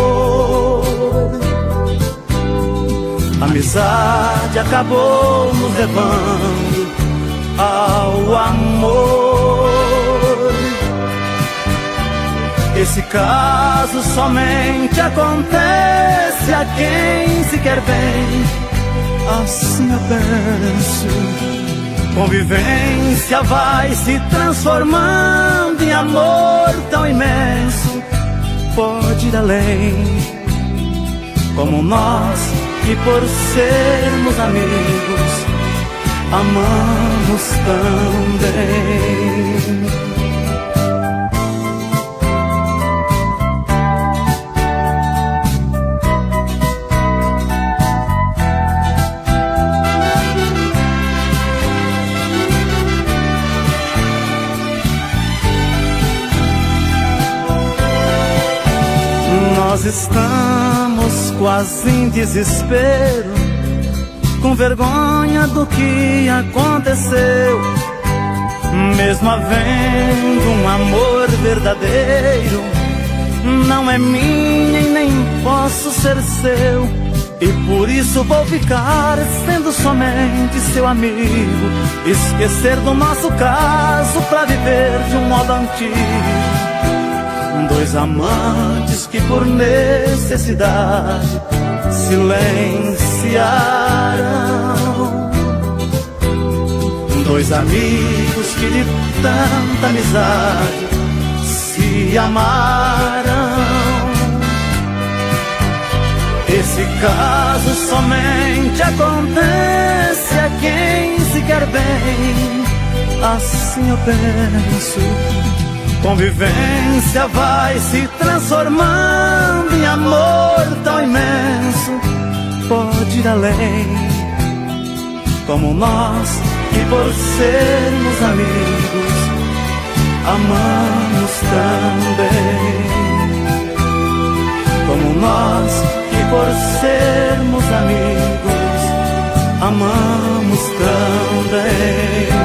Speaker 3: A amizade acabou nos levando ao amor. Esse caso somente acontece a quem se quer bem, assim eu penso. Convivência vai se transformando em amor tão imenso, pode ir além, como nós que por sermos amigos amamos também. Nós estamos quase em desespero, com vergonha do que aconteceu. Mesmo havendo um amor verdadeiro, não é minha e nem posso ser seu. E por isso vou ficar sendo somente seu amigo, esquecer do nosso caso pra viver de um modo antigo. Dois amantes que por necessidade silenciaram, dois amigos que de tanta amizade se amaram. Esse caso somente acontece a quem se quer bem, assim eu penso. Convivência vai se transformando em amor tão imenso, pode ir além, como nós que por sermos amigos amamos também. Como nós que por sermos amigos amamos também.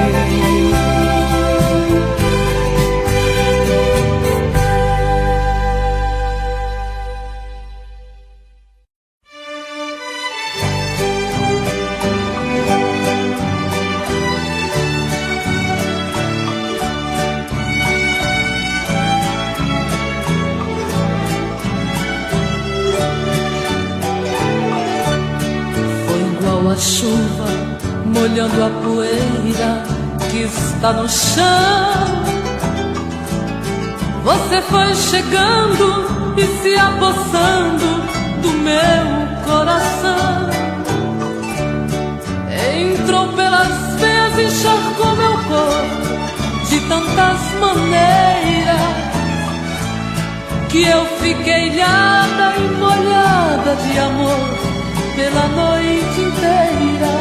Speaker 2: A chuva molhando a poeira que está no chão. Você foi chegando e se apossando do meu coração. Entrou pelas veias, encharcou meu corpo de tantas maneiras que eu fiquei ilhada e molhada de amor pela noite inteira,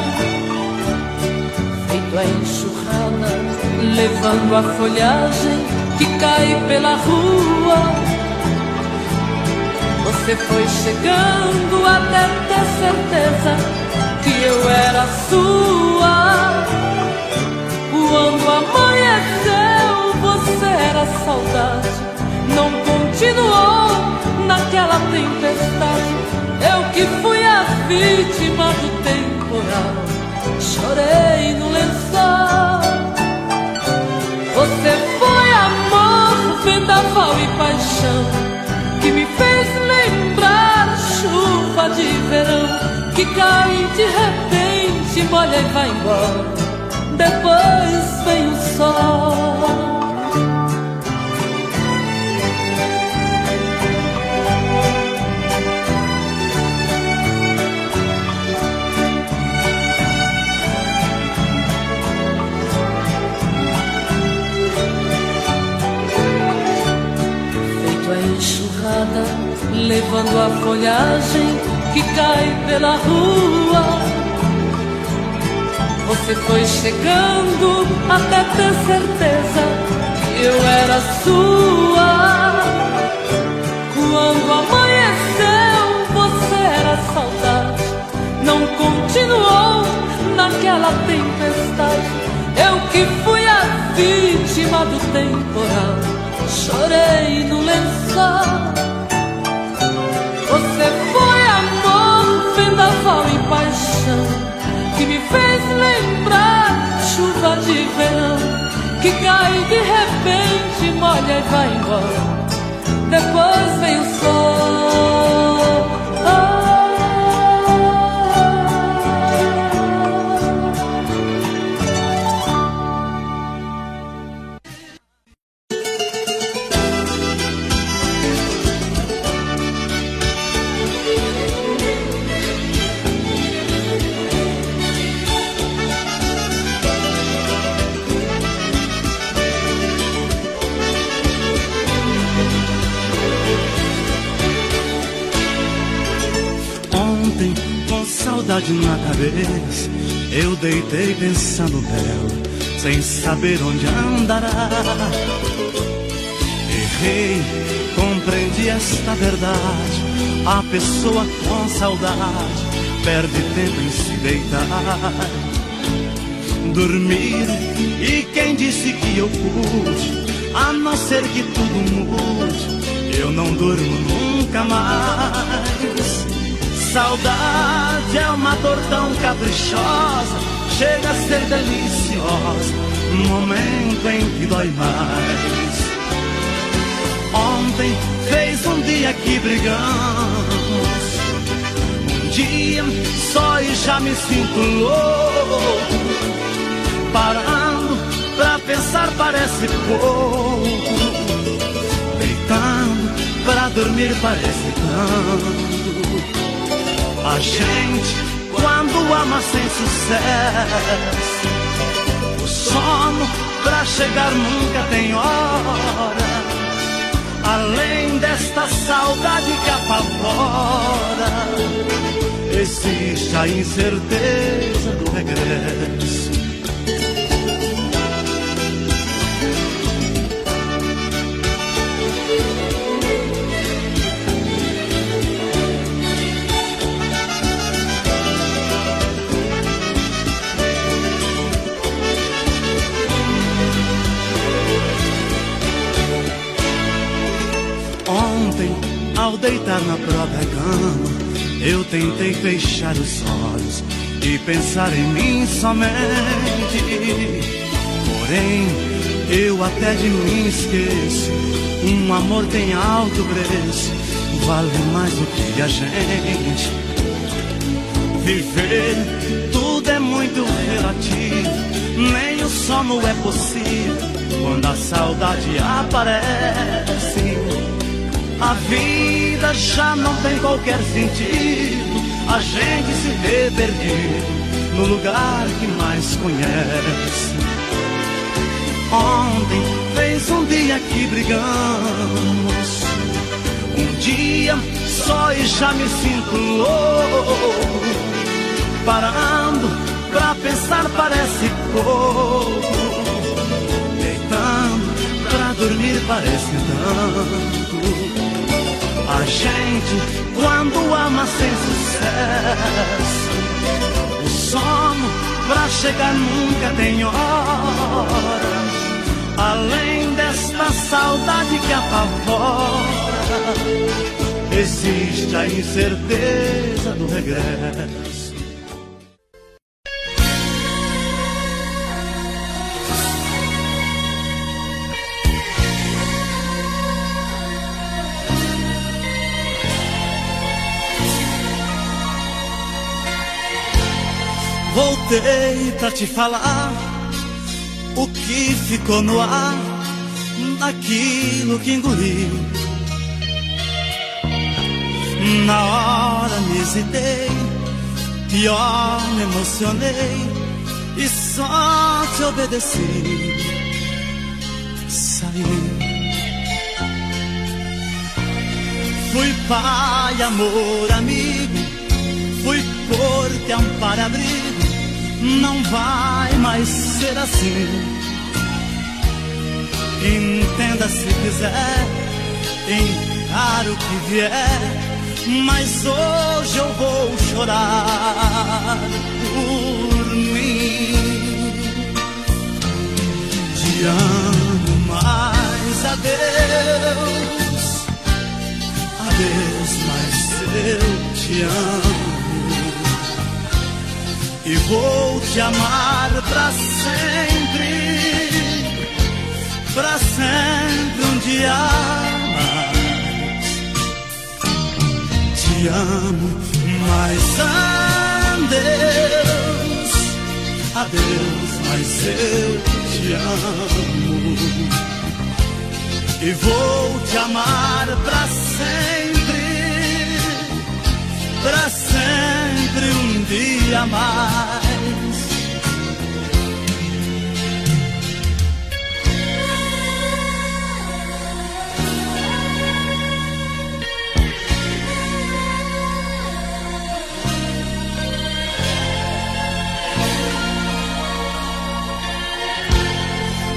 Speaker 2: feito a enxurrada, levando a folhagem que cai pela rua. Você foi chegando até ter certeza que eu era sua. Quando amanheceu, você era saudade, não continuou naquela tempestade. Eu que fui a vítima do temporal, chorei no lençol. Você foi amor, vendaval e paixão, que me fez lembrar chuva de verão, que cai de repente, molha e vai embora, depois vem o sol. observando a folhagem que cai pela rua. Você foi chegando até ter certeza que eu era sua. Quando amanheceu, você era saudade. Não continuou naquela tempestade. Eu que fui a vítima do temporal, chorei no lençol. Você foi amor, vendaval e paixão, que me fez lembrar chuva de verão, que cai de repente, molha e vai embora. Depois vem o sol.
Speaker 3: Saudade na cabeça, eu deitei pensando nela, sem saber onde andará. Errei, compreendi esta verdade. A pessoa com saudade perde tempo em se deitar, dormir. E quem disse que eu pude, a não ser que tudo mude, eu não durmo nunca mais. Saudade é uma dor tão caprichosa, chega a ser deliciosa, no momento em que dói mais. Ontem fez um dia que brigamos, um dia só e já me sinto louco. Parando pra pensar parece pouco, deitando pra dormir parece tanto. A gente, quando ama sem sucesso, o sono pra chegar nunca tem hora. Além desta saudade que apavora, existe a incerteza do regresso. Ao deitar na própria cama, eu tentei fechar os olhos e pensar em mim somente. Porém, eu até de mim esqueço. Um amor tem alto preço, vale mais do que a gente. Viver, tudo é muito relativo, nem o sono é possível quando a saudade aparece. A vida já não tem qualquer sentido, a gente se vê perdido no lugar que mais conhece. Ontem fez um dia que brigamos, um dia só e já me sinto louco. Parando pra pensar parece pouco, deitando pra dormir parece tanto. A gente, quando ama sem sucesso, o sono pra chegar nunca tem hora. Além desta saudade que apavora, existe a incerteza do regresso. Voltei pra te falar o que ficou no ar, daquilo que engoli. Na hora me hesitei, pior me emocionei e só te obedeci. Saí, Fui pai, amor, amigo, fui porto, amparo, abrigo. Não vai mais ser assim. Entenda se quiser, encaro o que vier, mas hoje eu vou chorar por mim. Te amo, mas adeus, adeus, mas eu te amo. E vou te amar pra sempre um dia mais. Te amo, mas adeus, adeus, mas eu te amo. E vou te amar pra sempre um dia mais.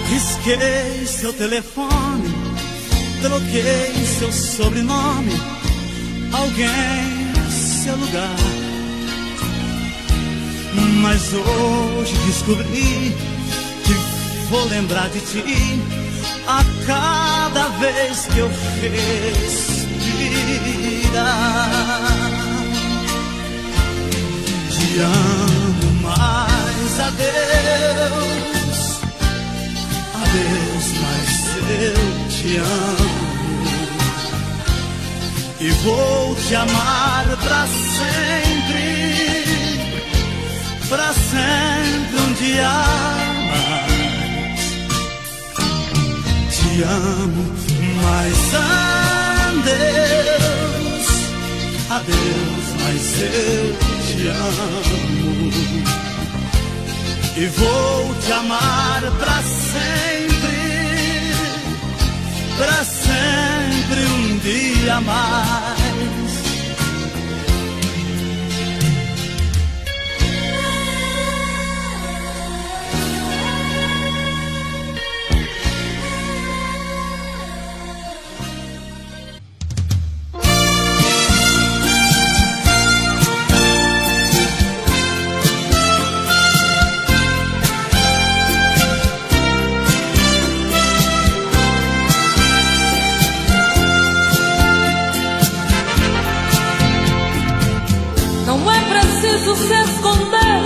Speaker 3: Risquei seu telefone, troquei seu sobrenome, alguém seu lugar. Mas hoje descobri que vou lembrar de ti a cada vez que eu respirar. Te amo, mas adeus, adeus, mas eu te amo. E vou te amar pra sempre um dia mais. Te amo, mas adeus, adeus, mas eu te amo. E vou te amar pra sempre um dia mais.
Speaker 2: Se esconder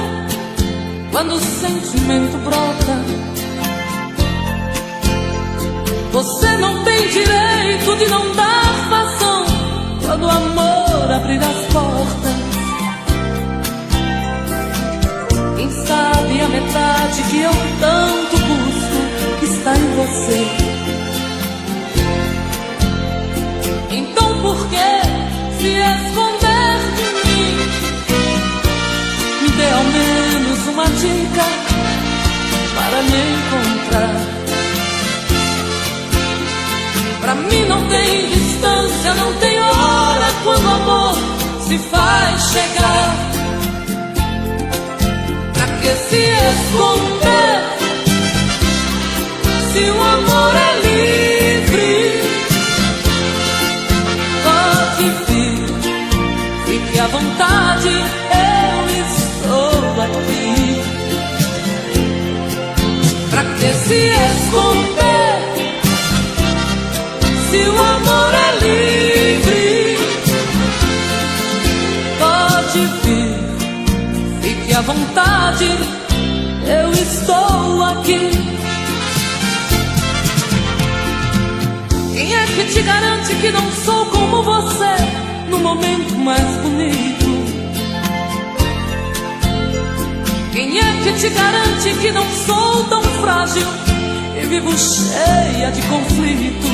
Speaker 2: quando o sentimento brota. Você não tem direito de não dar vazão quando o amor abrir as portas. Quem sabe a metade que eu tanto busco está em você. Então por que se esconder de mim? Dê ao menos uma dica para me encontrar. Pra mim não tem distância, não tem hora quando o amor se faz chegar. Pra que se esconder se o amor é livre? Pode vir, fique à vontade, eu estou aqui. Pra que se esconder se o amor é livre? Pode vir, fique à vontade, eu estou aqui. Quem é que te garante que não sou como você no momento mais bonito? Quem é que te garante que não sou tão frágil e vivo cheia de conflitos?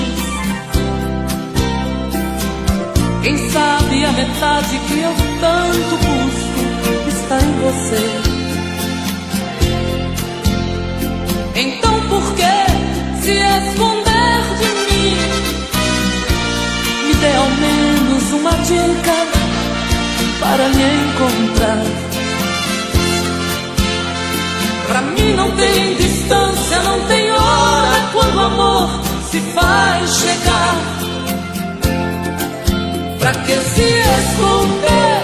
Speaker 2: Quem sabe a metade que eu tanto busco está em você. Então por que se esconder de mim? Me dê ao menos para me encontrar. Pra mim não tem distância, não tem hora quando o amor se faz chegar. Pra que se esconder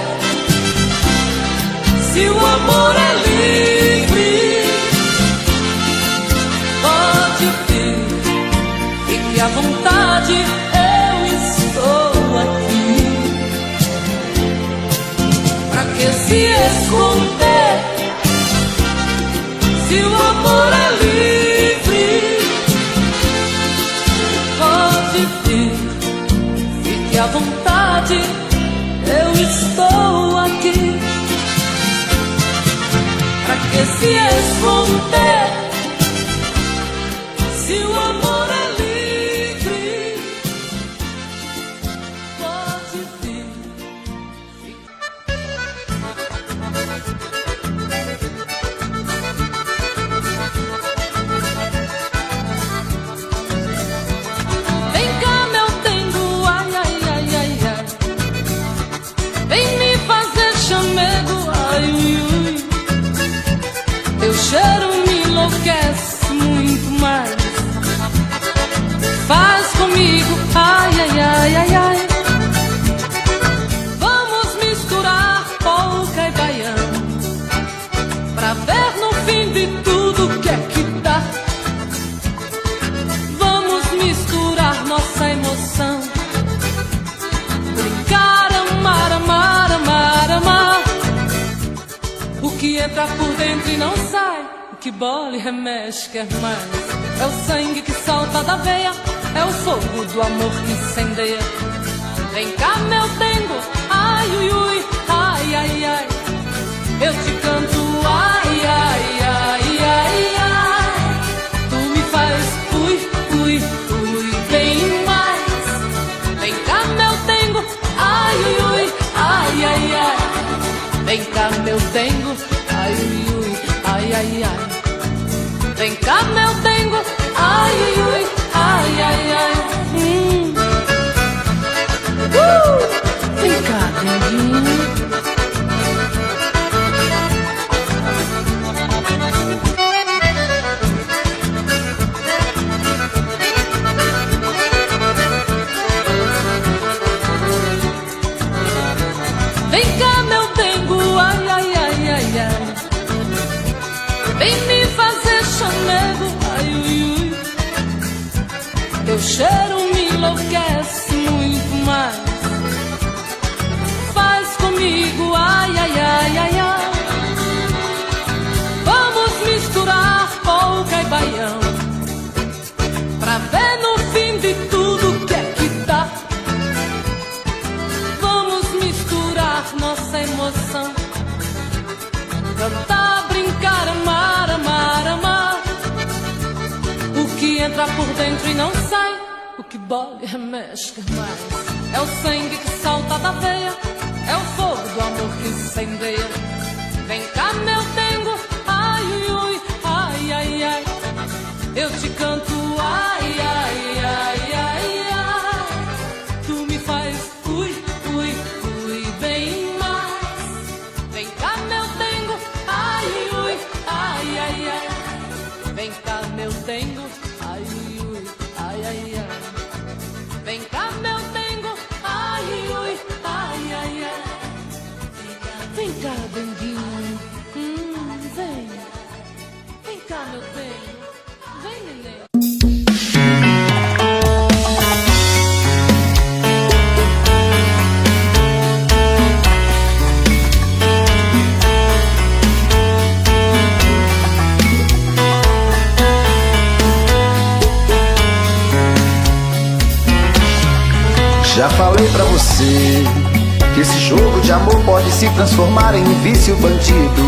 Speaker 2: se o amor é livre? Pode vir, fique à vontade, eu estou aqui. Pra que se esconder se o amor é livre? Pode vir, fique à vontade, eu estou aqui. Pra que se esconder se o amor é livre? Pode vir. Vem cá, meu dengo, ai, ai, ai, ai, ai. Vem me fazer chamego, ai, ui, ui. Teu cheiro me enlouquece muito mais. Faz comigo, ai, ai, ai, ai, ai. Vamos misturar polca e baião pra ver no fim de tudo que é que dá. Vamos misturar nossa emoção, brincar, amar, amar, amar, amar. O que entra por dentro e não sai, o que bola e remexe quer mais. É o sangue que salta da veia, é o fogo do amor que incendeia. Vem cá, meu dengo, ai, ui, ui, ai, ai, ai. Eu te canto, ai, ai, ai, ai, ai. Tu me faz, ui, ui, ui, bem mais. Vem cá, meu dengo, ai, ui, ui, ai, ai, ai. Vem cá, meu dengo, ai, ui, ui, ai, ai, ai. Vem cá, meu dengo, ai, ui, ui, ai, ai, ai. Vem cá, denguinho. Vem cá, meu dengo, ai, ai, ai, ai, ai. Vem me fazer chamego, ai, ui, ui. Teu cheiro me enlouquece muito mais. Faz comigo, ai, ai, ai, ai, ai. Vamos misturar polca e baião pra ver no fim de tudo que é que dá. Vamos misturar nossa emoção, cantar, brincar, amar, amar, amar. O que entra por dentro e não sai, o que bola e remexe quer mais. É o sangue que salta da veia, é o fogo do amor que incendeia. Vem cá, meu dengo, ai, ui, ui, ai, ai, ai. Eu te canto, ai, ai, ai, ai, ai. Tu me faz, ui, ui, ui, bem mais. Vem cá, meu dengo, ai, ui, ai, ai, ai. Vem cá, meu dengo, ai, ui, ai, ai, ai. Vem cá, meu dengo, ai, ui, ai, ai, ai. Vem cá, denguinho, vem. Vem cá, meu dengo, vem, neném.
Speaker 4: Já falei pra você que esse jogo de amor pode se transformar em vício bandido,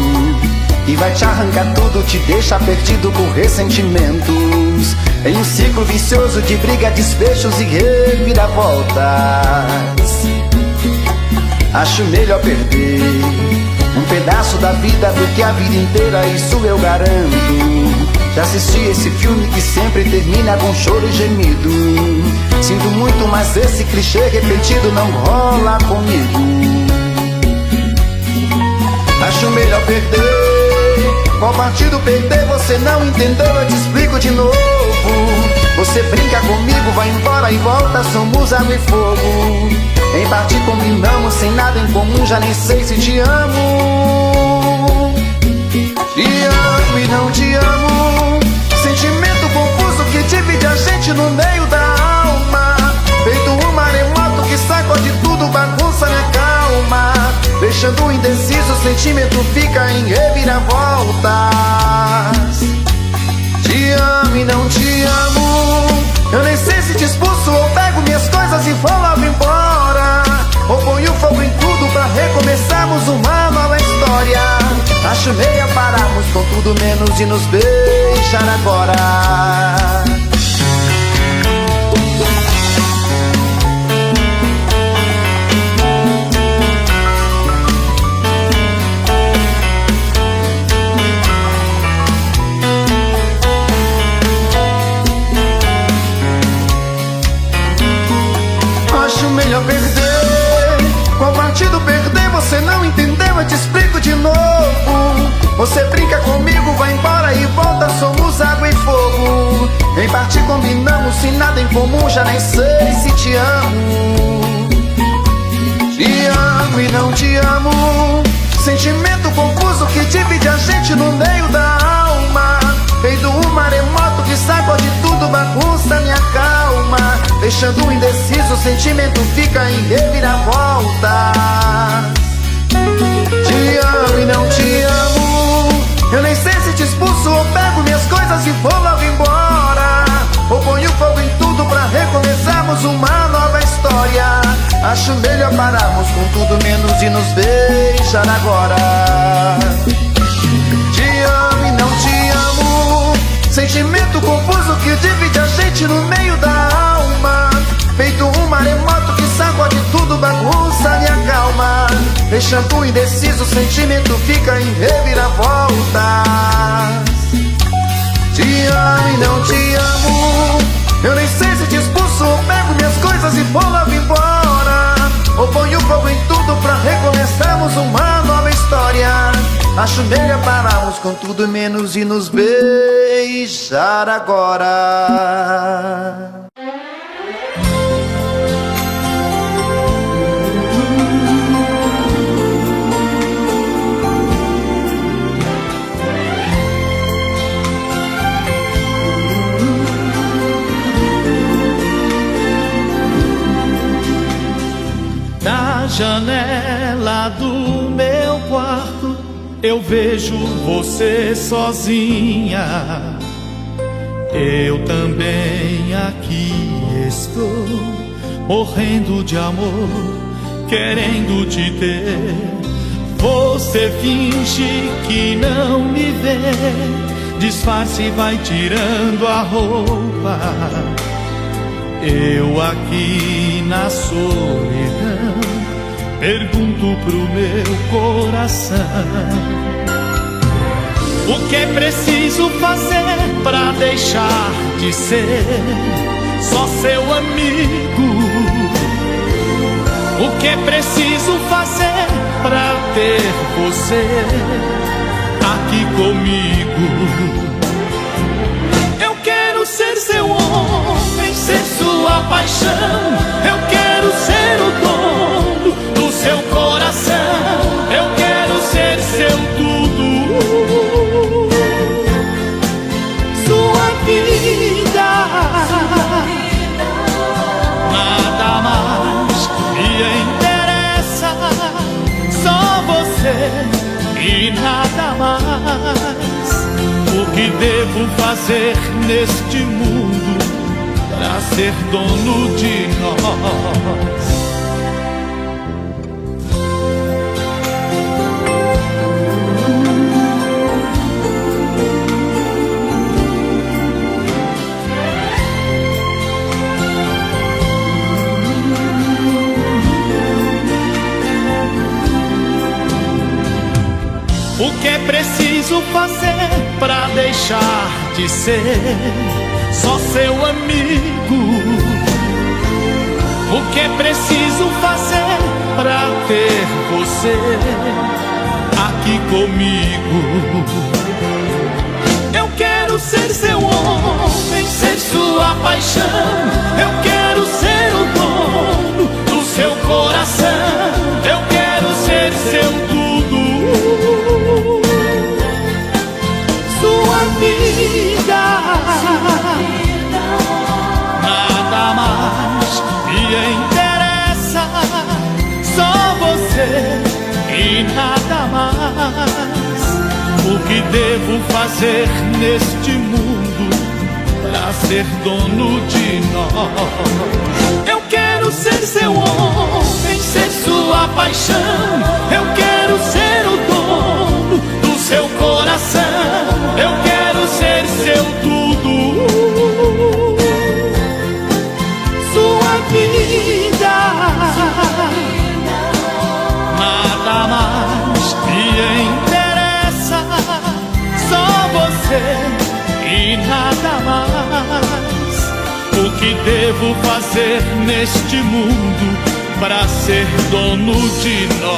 Speaker 4: e vai te arrancar tudo, te deixar perdido por ressentimentos, em um ciclo vicioso de briga, desfechos e reviravoltas. Acho melhor perder um pedaço da vida do que a vida inteira, isso eu garanto. Já assisti esse filme que sempre termina com choro e gemido. Sinto muito, mas esse clichê repetido não rola comigo. Acho melhor perder. Qual partido perder? Você não entendeu, eu te explico de novo. Você brinca comigo, vai embora e volta, somos água e fogo. Em parte combinamos, sem nada em comum, já nem sei se te amo. Te amo e não te amo. Sentimento confuso que divide a gente no meio da alma. Feito um maremoto que sacode tudo, bagunça minha calma. Deixando indeciso, o sentimento fica em reviravoltas. Te amo e não te amo. Eu nem sei se te expulso ou pego minhas coisas e vou logo embora. Ou ponho fogo em tudo pra recomeçarmos uma nova história. Acho meia pararmos com tudo menos de nos beijar agora. Acho melhor perder. Qual partido perder? Você não entendeu, eu te explico de novo. Você brinca comigo, vai embora e volta, somos água e fogo. Em parte combinamos, sem nada em comum, já nem sei se te amo. Te amo e não te amo. Sentimento confuso que divide a gente no meio da alma. Feito um maremoto que sacode tudo, bagunça minha calma. Deixando indeciso, o sentimento fica em reviravoltas. Te amo e não te amo. Eu nem sei se te expulso ou pego minhas coisas e vou logo embora. Ou ponho fogo em tudo pra recomeçarmos uma nova história. Acho melhor pararmos com tudo menos de nos beijar agora. Te amo e não te amo. Sentimento confuso que divide a gente no meio da alma. Feito um maremoto que sacode tudo, bagunça minha calma. Deixando indeciso, o sentimento fica em reviravoltas. Te amo e não te amo. Eu nem sei se te expulso ou pego minhas coisas e vou logo embora. Ou ponho fogo em tudo pra recomeçarmos uma nova história. Acho melhor pararmos com tudo menos e nos beijar agora.
Speaker 3: Na janela do meu quarto eu vejo você sozinha. Eu também aqui estou, morrendo de amor, querendo te ter. Você finge que não me vê, disfarce e vai tirando a roupa. Eu aqui na solidão pergunto pro meu coração: o que é preciso fazer pra deixar de ser só seu amigo? O que é preciso fazer pra ter você aqui comigo? Eu quero ser seu homem, ser sua paixão. Eu quero ser o dono do seu coração. Eu quero ser seu tudo, sua vida. Nada mais me interessa, só você e nada mais. O que devo fazer neste mundo pra ser dono de nós? O que é preciso fazer pra deixar de ser só seu amigo? O que é preciso fazer pra ter você aqui aqui comigo. Eu quero ser seu homem, ser sua paixão. Eu quero ser o dono do seu coração. Eu quero ser seu tudo, sua vida. Nada mais me interessa, só você e nada mais. O que devo fazer neste mundo pra ser dono de nós? Eu quero ser seu homem, ser sua paixão. Eu quero ser o dono do seu coração. Eu quero ser seu tudo, sua vida. Nada mais me interessa, só você e nada mais. O que devo fazer neste mundo pra ser dono de nós?